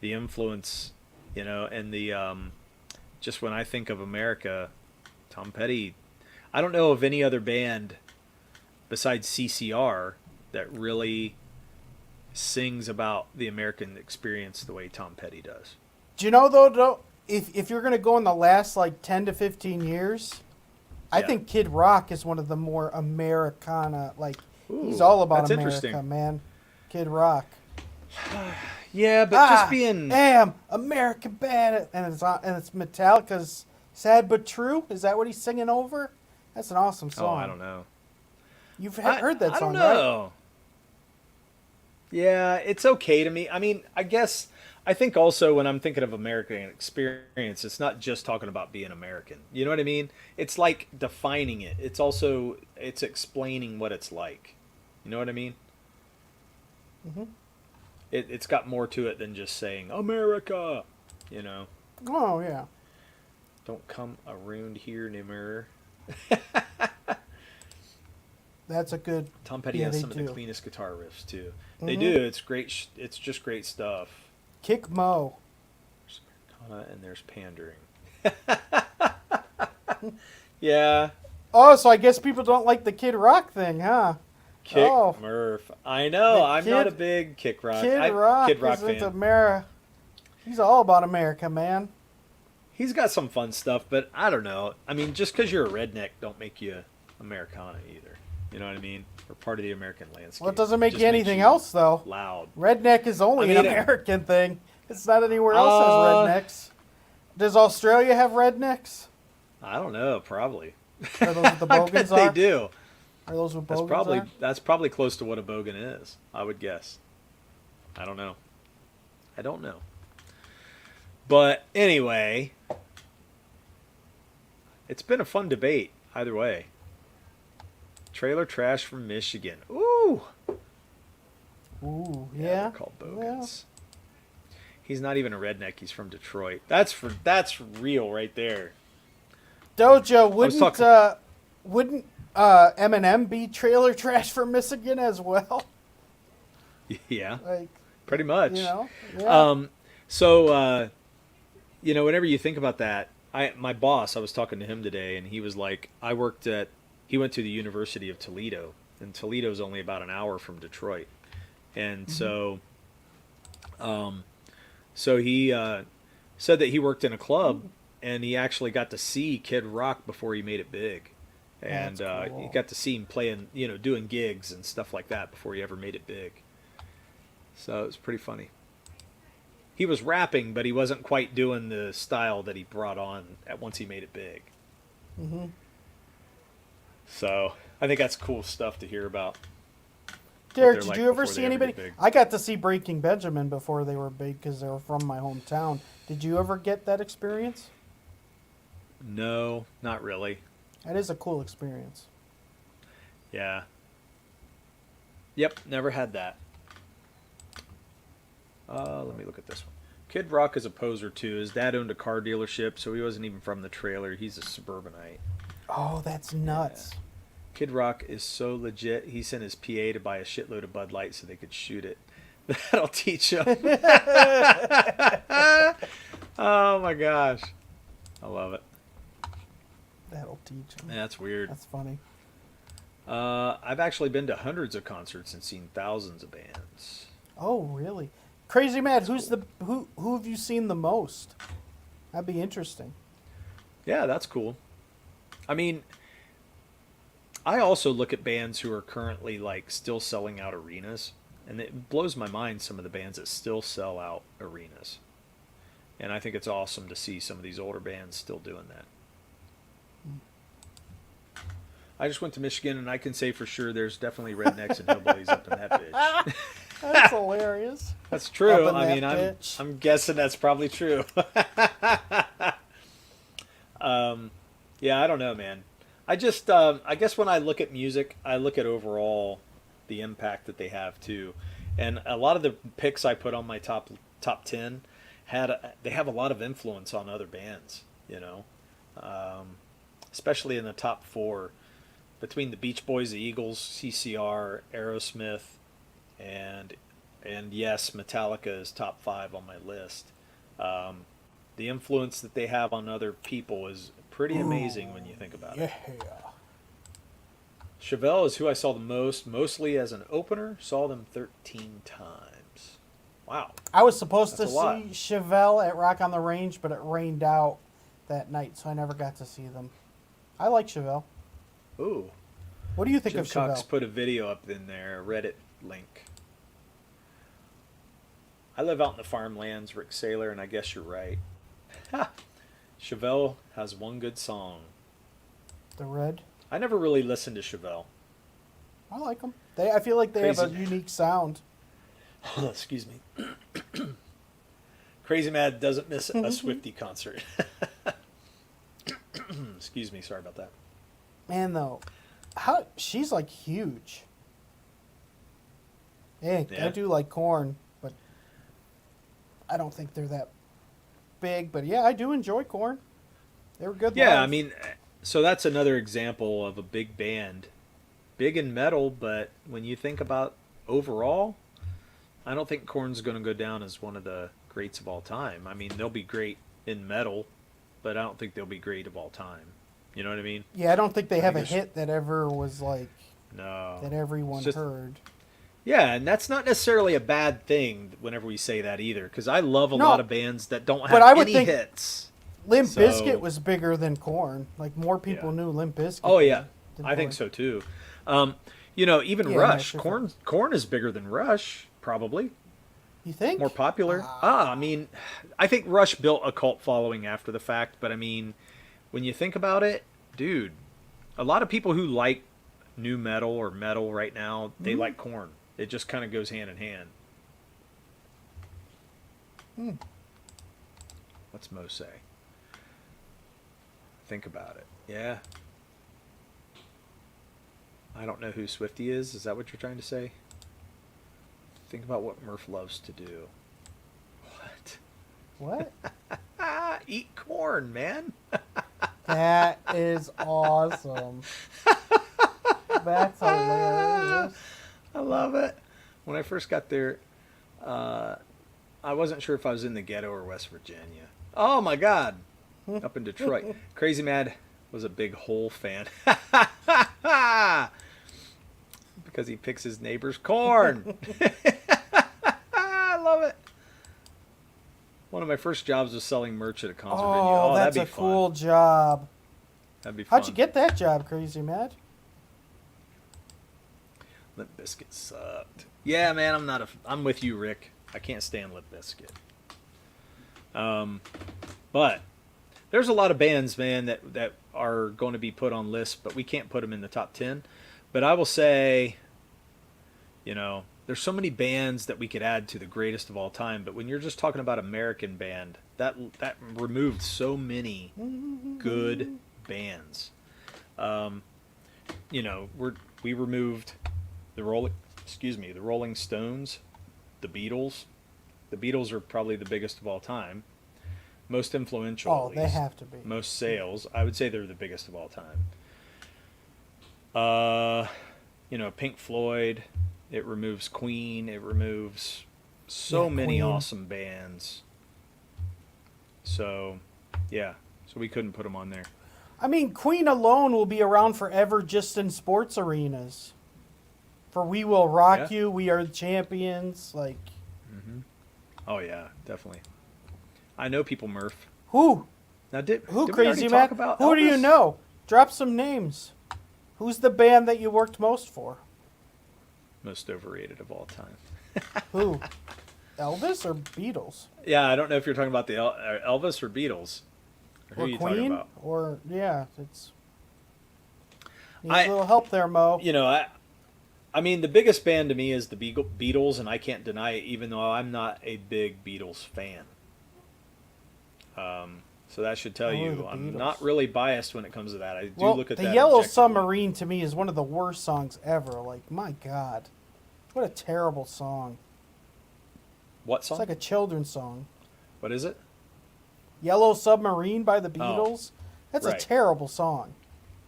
the influence, and the just when I think of America, Tom Petty, I don't know of any other band besides CCR that really sings about the American experience the way Tom Petty does. Do you know, though, if you're going to go in the last, 10 to 15 years, I Yeah. think Kid Rock is one of the more Americana, he's Ooh, all about that's America, interesting. man. Kid Rock. Yeah, but just being Damn, American band, and it's Metallica's "Sad but True." Is that what he's singing over? That's an awesome song. I don't know. You've heard that I song, don't right? know. Yeah, it's okay to me. I mean, I think also when I'm thinking of American experience, it's not just talking about being American. You know what I mean? It's like defining it. It's explaining what it's like. You know what I mean? Mm-hmm. It's got more to it than just saying America. Oh yeah. Don't come around here, Nimmer. That's a good. Tom Petty Yeah, has they some of the do. cleanest guitar riffs too. They Mhm. do. It's great. It's just great stuff. Kick Mo. There's Americana and there's pandering. Yeah. Oh, so I guess people don't like the Kid Rock thing, huh? Kick Oh. Murph. I know. The I'm not Kid- a big Kick Rock. Kid Rock Kid Rock is into fan. America. He's all about America, man. He's got some fun stuff, but I don't know. I mean, just because you're a redneck don't make you Americana either. You know what I mean? Or part of the American landscape. Well, it doesn't make Just you makes anything else, though. Loud. Redneck is only I an mean, American thing. It's not anywhere else has rednecks. Does Australia have rednecks? I don't know. Probably. Are those what the I Bogans bet are? they do. Are those what That's Bogans are? that's probably close to what a bogan is. I would guess. I don't know. But anyway, it's been a fun debate either way. Trailer trash from Michigan. Ooh. Ooh, Yeah, yeah. they're called bogans. He's not even a redneck. He's from Detroit. That's real right there. Dojo, talking- wouldn't Eminem be trailer trash for Michigan as well? Yeah, Like, pretty much. Yeah. So, whenever you think about that, my boss, I was talking to him today, and he was like, he went to the University of Toledo, and Toledo's only about an hour from Detroit. And so he said that he worked in a club, and he actually got to see Kid Rock before he made it big. And That's cool. he got to see him playing, doing gigs and stuff like that before he ever made it big. So it was pretty funny. He was rapping, but he wasn't quite doing the style that he brought on at once he made it big. Mm-hmm. So I think that's cool stuff to hear about. Derek, they're did like you ever before see they ever anybody? get big. I got to see Breaking Benjamin before they were big because they were from my hometown. Did you ever get that experience? No, not really. That is a cool experience. Yeah. Yep, never had that. Let me look at this one. Kid Rock is a poser too. His dad owned a car dealership, so he wasn't even from the trailer. He's a suburbanite. Oh, that's nuts. Yeah. Kid Rock is so legit. He sent his PA to buy a shitload of Bud Light so they could shoot it. That'll teach him. Oh my gosh, I love it. That'll teach him. That's weird. That's funny. I've actually been to hundreds of concerts and seen thousands of bands. Oh, really? Crazy Mad, who have you seen the most? That'd be interesting. Yeah, that's cool. I mean, I also look at bands who are currently like still selling out arenas, and it blows my mind some of the bands that still sell out arenas. And I think it's awesome to see some of these older bands still doing that. I just went to Michigan, and I can say for sure there's definitely rednecks and hillbillies up in that bitch. That's hilarious. That's true. Up in I that mean, bitch. I'm guessing that's probably true. Yeah, I don't know, man. I just I guess when I look at music, I look at overall the impact that they have too. And a lot of the picks I put on my top 10 they have a lot of influence on other bands, you know. Especially in the top 4 between the Beach Boys, the Eagles, CCR, Aerosmith, and yes, Metallica is top 5 on my list. The influence that they have on other people is pretty amazing when you think about it. Chevelle is who I saw the most, mostly as an opener. Saw them 13 times. Wow. I was supposed That's to a lot. see Chevelle at Rock on the Range, but it rained out that night, so I never got to see them. I like Chevelle. Ooh. What do you think Jim of Cox Chevelle? put a video up in there, a Reddit link. I live out in the farmlands, Rick Saylor, and I guess you're right. Chevelle has one good song. The Red? I never really listened to Chevelle. I like them. I feel like they have a Crazy. unique sound. Excuse me. Crazy Mad doesn't miss a Swiftie concert. Excuse me, sorry about that. Man, though, she's like huge. Hey, Yeah. I do like Korn, but I don't think they're that big. But yeah, I do enjoy Korn. They were good. Yeah, live. I mean, so that's another example of a big band. Big in metal, but when you think about overall, I don't think Korn's going to go down as one of the greats of all time. I mean, they'll be great in metal, but I don't think they'll be great of all time. You know what I mean? Yeah, I don't think they have a think hit that ever was like No. that everyone It's just- heard. Yeah, and that's not necessarily a bad thing whenever we say that either, because I love a No. lot of bands that don't have But I would any think- hits. Limp So- Bizkit was bigger than Korn. Like more people Yeah. knew Limp Bizkit. Oh yeah, than I think Korn. so too. You know, even Yeah, Rush, no, Korn is bigger than Rush, probably You think? more popular. I mean, I think Rush built a cult following after the fact, but I mean, when you think about it, dude, a lot of people who like new metal or metal right now, they like Korn. It just kind of goes hand in hand. What's Mo say? Think about it. Yeah. I don't know who Swiftie is. Is that what you're trying to say? Think about what Murph loves to do. What? What? Eat corn, man. That is awesome. That's hilarious. I love it. When I first got there, I wasn't sure if I was in the ghetto or West Virginia. Oh my God. Up in Detroit. Crazy Mad was a big Hole fan. Because he picks his neighbor's corn. I love it. One of my first jobs was selling merch at a concert venue. Oh, that's that'd a be cool fun. job. That'd be fun. How'd you get that job, Crazy Mad? Limp Bizkit sucked. Yeah, man, I'm with you, Rick. I can't stand Limp Bizkit. But there's a lot of bands, man, that are going to be put on lists, but we can't put them in the top 10. But I will say, there's so many bands that we could add to the greatest of all time. But when you're just talking about American band, that removed so many good bands. We removed the Rolling Stones, the Beatles. The Beatles are probably the biggest of all time. Most influential. Oh, they have to be. Most sales. I would say they're the biggest of all time. Pink Floyd. It removes Queen. It removes so many Queen. awesome bands. So, yeah. So we couldn't put them on there. I mean, Queen alone will be around forever just in sports arenas. For We Will Rock You, We Are the Champions, like... Mm-hmm. Oh, yeah, definitely. I know people, Murph. Who? Now, Who, did we Crazy already Man? talk about Who do you Elvis? know? Drop some names. Who's the band that you worked most for? Most overrated of all time. Who? Elvis or Beatles? Yeah, I don't know if you're talking about the Elvis or Beatles. Or who Or are you talking Queen? about? Or, yeah, it's... Needs I- a little help there, Mo. I mean, the biggest band to me is the Beatles, and I can't deny it, even though I'm not a big Beatles fan. So that should tell Oh, you the I'm Beatles. not really biased when it comes to that. I do Well, look at the that Yellow objectively. Submarine to me is one of the worst songs ever. Like, my God. What a terrible song. What song? It's like a children's song. What is it? Yellow Submarine by the Beatles. That's right. a terrible song.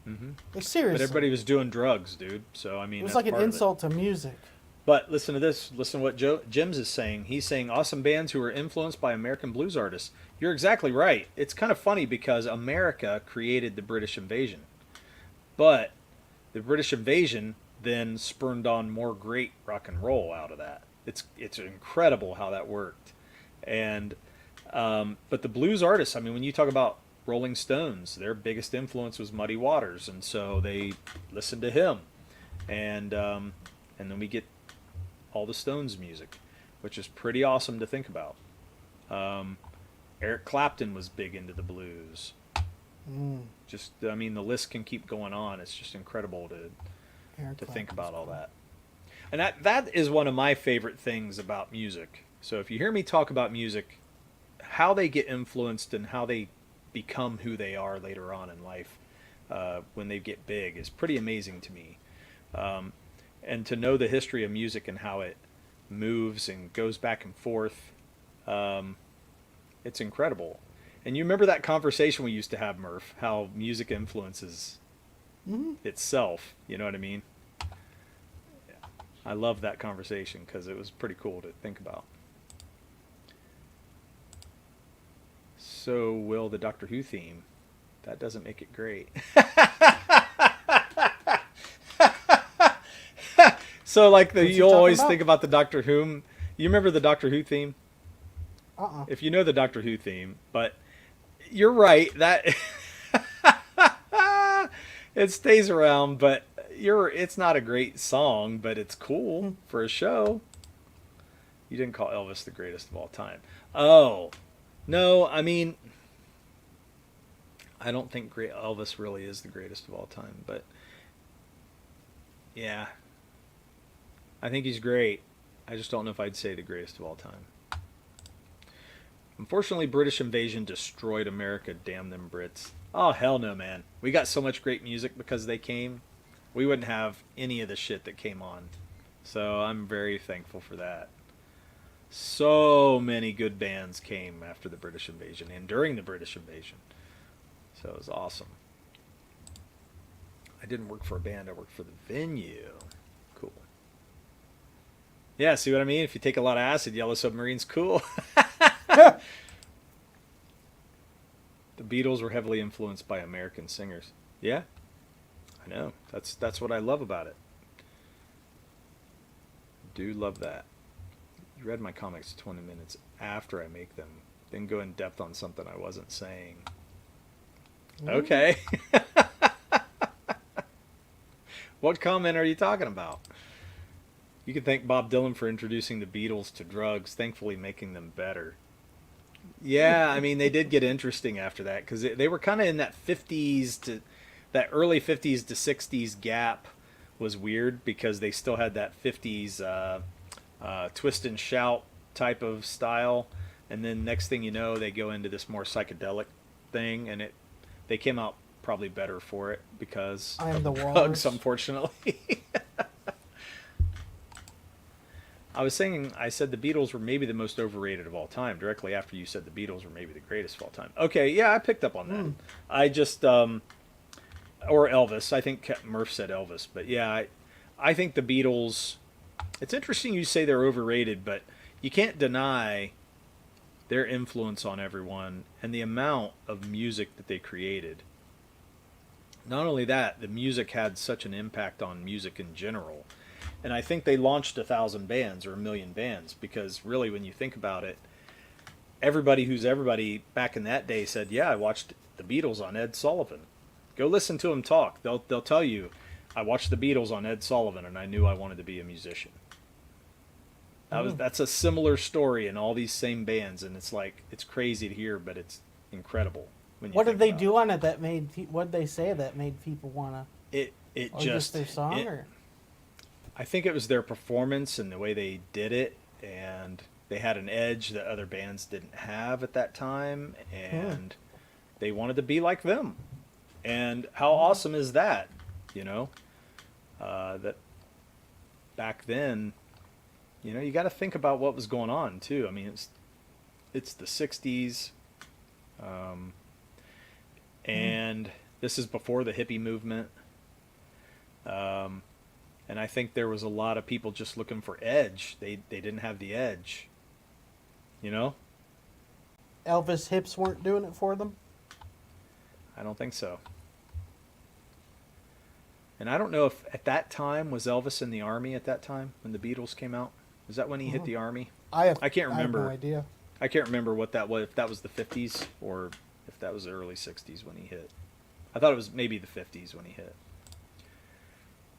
Mm-hmm. Like, seriously. But everybody was doing drugs, dude. So, I mean, it was that's like an part of it. insult to music. But listen to this. Listen to what Jim's is saying. He's saying awesome bands who are influenced by American blues artists. You're exactly right. It's kind of funny because America created the British invasion. But the British invasion then spurned on more great rock and roll out of that. It's incredible how that worked. And but the blues artists, I mean, when you talk about Rolling Stones, their biggest influence was Muddy Waters, and so they listened to him. And then we get all the Stones music, which is pretty awesome to think about. Eric Clapton was big into the blues. I mean, the list can keep going on. It's just incredible to think about all that. And that is one of my favorite things about music. So if you hear me talk about music, how they get influenced and how they become who they are later on in life when they get big is pretty amazing to me. And to know the history of music and how it moves and goes back and forth, it's incredible. And you remember that conversation we used to have, Murph, how music influences itself. You know what I mean? Yeah. I love that conversation because it was pretty cool to think about. So will the Doctor Who theme. That doesn't make it great. So like you'll always think about the Doctor Who. You remember the Doctor Who theme? If you know the Doctor Who theme, but you're right that it stays around, but it's not a great song, but it's cool for a show. You didn't call Elvis the greatest of all time. Oh, no, I mean, I don't think Elvis really is the greatest of all time, but yeah, I think he's great. I just don't know if I'd say the greatest of all time. Unfortunately, British invasion destroyed America. Damn them Brits. Oh, hell no, man. We got so much great music because they came. We wouldn't have any of the shit that came on. So I'm very thankful for that. So many good bands came after the British invasion and during the British invasion. So it was awesome. I didn't work for a band. I worked for the venue. Cool. Yeah, see what I mean? If you take a lot of acid, Yellow Submarine's cool. The Beatles were heavily influenced by American singers. Yeah, I know. That's what I love about it. Do love that. You read my comics 20 minutes after I make them, then go in depth on something I wasn't saying. Okay. What comment are you talking about? You can thank Bob Dylan for introducing the Beatles to drugs, thankfully making them better. Yeah, I mean, they did get interesting after that because they were kind of in that 50s to that early 50s to 60s gap was weird because they still had that 50s twist and shout type of style. And then next thing you know, they go into this more psychedelic thing, and they came out probably better for it because I am of the drugs, walrus. unfortunately. I said the Beatles were maybe the most overrated of all time, directly after you said the Beatles were maybe the greatest of all time. Okay, yeah, I picked up on that. I just, or Elvis, I think Murph said Elvis, but yeah, I think the Beatles, it's interesting you say they're overrated, but you can't deny their influence on everyone and the amount of music that they created. Not only that, the music had such an impact on music in general. And I think they launched 1,000 bands or 1,000,000 bands because really when you think about it, everybody who's everybody back in that day said, yeah, I watched the Beatles on Ed Sullivan. Go listen to them talk. They'll tell you, I watched the Beatles on Ed Sullivan and I knew I wanted to be a musician. That's a similar story in all these same bands, and it's like it's crazy to hear, but it's incredible. When you What think did they about do on it that made? What did they say that made people wanna? it? It Or just their song, or I think it was their performance and the way they did it, and they had an edge that other bands didn't have at that time, and they wanted to be like them. And how awesome is that? You know, that back then, you know, you got to think about what was going on too. I mean, it's the '60s, and this is before the hippie movement. And I think there was a lot of people just looking for edge. They didn't have the edge. You know? Elvis hips weren't doing it for them? I don't think so. And I don't know if at that time was Elvis in the army at that time when the Beatles came out. Is that when he hit the army? I can't remember. I have no idea. I can't remember what that was. If that was the 50s or if that was the early 60s when he hit. I thought it was maybe the 50s when he hit.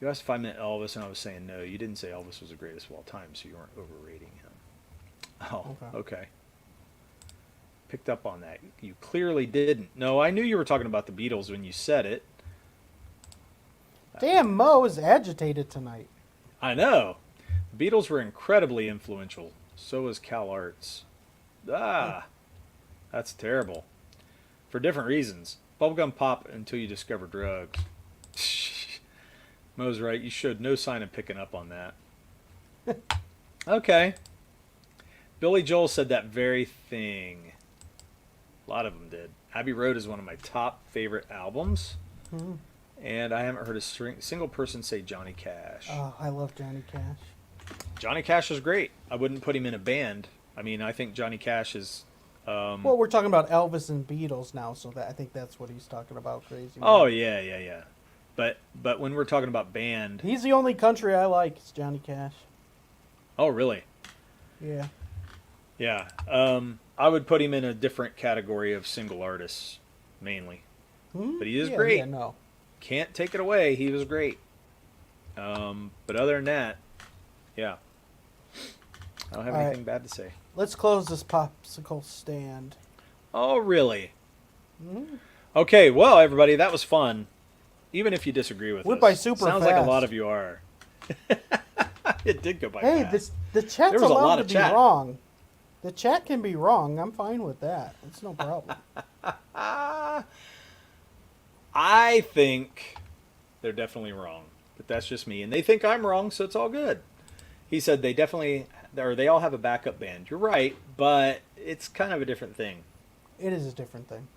You asked if I meant Elvis, and I was saying no. You didn't say Elvis was the greatest of all time, so you weren't overrating him. Oh, okay. Picked up on that. You clearly didn't. No, I knew you were talking about the Beatles when you said it. Damn, Mo is agitated tonight. I know. The Beatles were incredibly influential. So was Cal Arts. That's terrible. For different reasons. Bubblegum pop until you discover drugs. Mo's right. You showed no sign of picking up on that. Okay. Billy Joel said that very thing. A lot of them did. Abbey Road is one of my top favorite albums. Mm-hmm. And I haven't heard a single person say Johnny Cash. Oh, I love Johnny Cash. Johnny Cash is great. I wouldn't put him in a band. I mean, I think Johnny Cash is... well, we're talking about Elvis and Beatles now, so I think that's what he's talking about, Crazy Man. Oh, yeah. But when we're talking about band... He's the only country I like, is Johnny Cash. Oh, really? Yeah. Yeah. I would put him in a different category of single artists, mainly. But he is great. Yeah, no. Can't take it away. He was great. But other than that, yeah. I don't have anything bad to say. Let's close this popsicle stand. Oh, really? Mm-hmm. Okay, well, everybody, that was fun. Even if you disagree with us. Went by super Sounds fast. like a lot of you are. It did go by Hey, fast. the chat's There was a allowed lot to of be chat. wrong. The chat can be wrong. I'm fine with that. It's no problem. I think they're definitely wrong. But that's just me. And they think I'm wrong, so it's all good. He said they all have a backup band. You're right, but it's kind of a different thing. It is a different thing.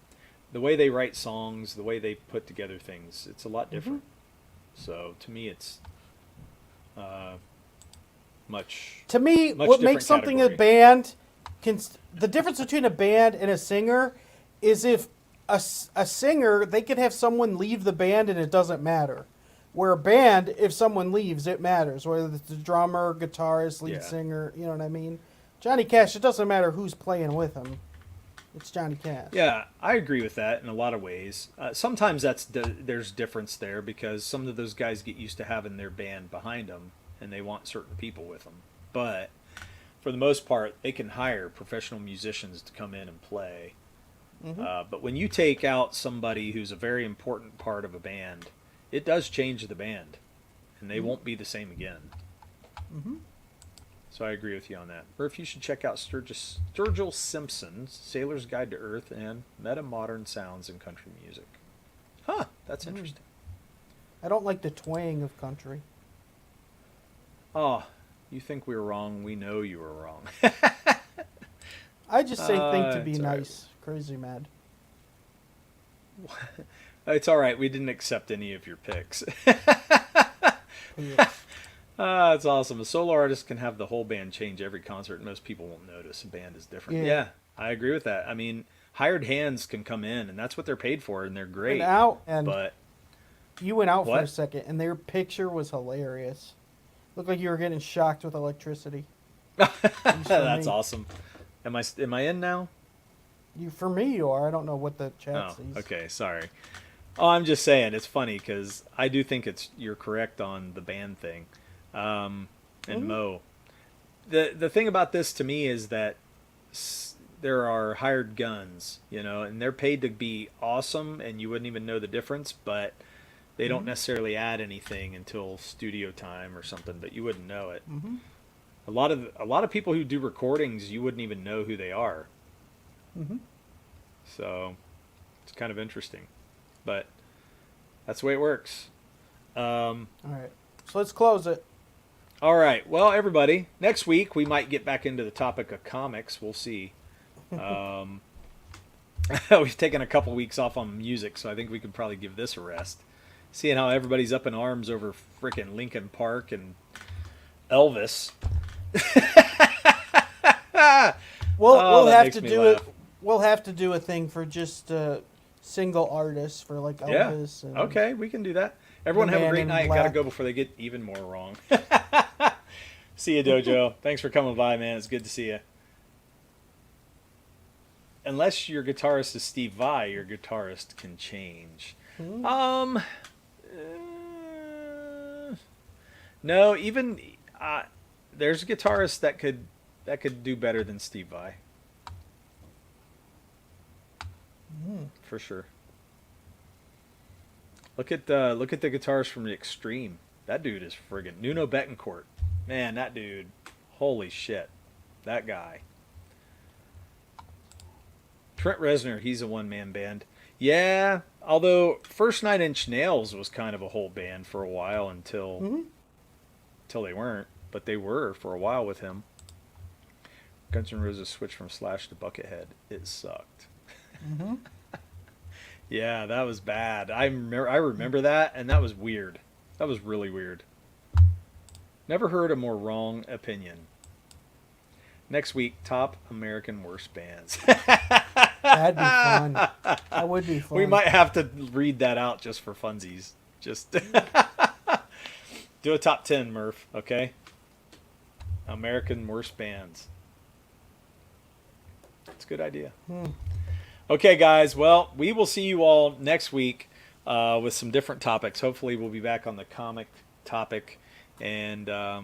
The way they write songs, the way they put together things, it's a lot different. So to me, it's much. To me, much what different makes something a category. band the difference between a band and a singer is if a singer, they could have someone leave the band and it doesn't matter. Where a band, if someone leaves, it matters. Whether it's the drummer, guitarist, lead singer, you know what I mean? Johnny Cash, it doesn't matter who's playing with him. It's Johnny Cash. Yeah, I agree with that in a lot of ways. Sometimes there's difference there because some of those guys get used to having their band behind them, and they want certain people with them. But for the most part, they can hire professional musicians to come in and play. But when you take out somebody who's a very important part of a band, it does change the band, and they won't be the same again. So I agree with you on that. Murph, you should check out Sturgill Simpson's Sailor's Guide to Earth and Meta Modern Sounds in Country Music. Huh, that's interesting. I don't like the twang of country. Oh, you think we were wrong. We know you were wrong. I just say think to be it's nice. Crazy mad. It's all right. We didn't accept any of your picks. Yeah. It's awesome. A solo artist can have the whole band change every concert, and most people won't notice. A band is different. Yeah, I agree with that. I mean, hired hands can come in, and that's what they're paid for, and they're great. But you went out for What? a second, and their picture was hilarious. Looked like you were getting shocked with electricity. That's awesome. Am I in now? For me, you are. I don't know what the chat Oh, sees. okay. Sorry. Oh, I'm just saying it's funny because I do think you're correct on the band thing, and Mo. The thing about this to me is that there are hired guns, and they're paid to be awesome, and you wouldn't even know the difference, but they don't necessarily add anything until studio time or something, but you wouldn't know it. A lot of people who do recordings, you wouldn't even know who they are. So it's kind of interesting, but that's the way it works. All right. So let's close it. All right. Well, everybody, next week we might get back into the topic of comics. We'll see. We've taken a couple weeks off on music, so I think we could probably give this a rest. Seeing how everybody's up in arms over frickin' Linkin Park and Elvis. We'll that have makes to me do laugh. it. We'll have to do a thing for just single artists for like Elvis. Yeah. And Okay, we can do that. Everyone The have a Man great in night. Gotta Black. go before they get even more wrong. See you, Dojo. Thanks for coming by, man. It's good to see you. Unless your guitarist is Steve Vai, your guitarist can change. No, even there's guitarists that could do better than Steve Vai. For sure. Look at the guitarist from the Extreme. That dude is friggin' Nuno Bettencourt. Man, that dude. Holy shit. That guy. Trent Reznor, he's a one-man band. Yeah, although First 9 Inch Nails was kind of a whole band for a while until they weren't, but they were for a while with him. Guns N' Roses switched from Slash to Buckethead. It sucked. Yeah, that was bad. I remember that, and that was weird. That was really weird. Never heard a more wrong opinion. Next week, top American worst bands. That'd be fun. That would be fun. We might have to read that out just for funsies. Just do a top 10, Murph, okay? American worst bands. It's a good idea. Okay, guys. Well, we will see you all next week with some different topics. Hopefully, we'll be back on the comic topic and, I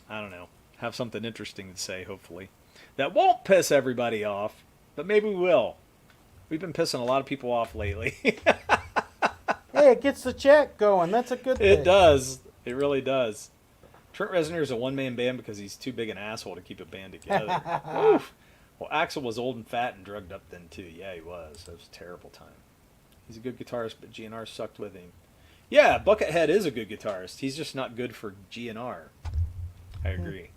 don't know, have something interesting to say, hopefully. That won't piss everybody off, but maybe we will. We've been pissing a lot of people off lately. Hey, it gets the chat going. That's a good thing. It does. It really does. Trent Reznor is a one-man band because he's too big an asshole to keep a band together. Oof. Well, Axl was old and fat and drugged up then, too. Yeah, he was. That was a terrible time. He's a good guitarist, but GNR sucked with him. Yeah, Buckethead is a good guitarist. He's just not good for GNR. I agree.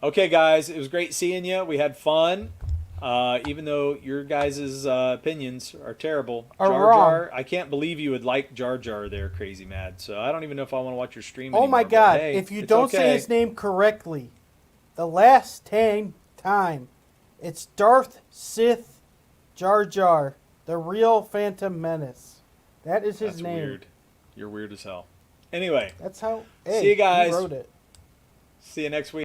Okay, guys. It was great seeing you. We had fun. Even though your guys' opinions are terrible. Are Jar wrong. Jar, I can't believe you would like Jar Jar there, Crazy Mad. So I don't even know if I want to watch your stream Oh anymore, my but God! hey, If you it's don't okay. say his name correctly, the last time, it's Darth Sith Jar Jar, the real Phantom Menace. That is his That's name. weird. You're weird as hell. Anyway, That's how. See you guys. He wrote it. see you next week.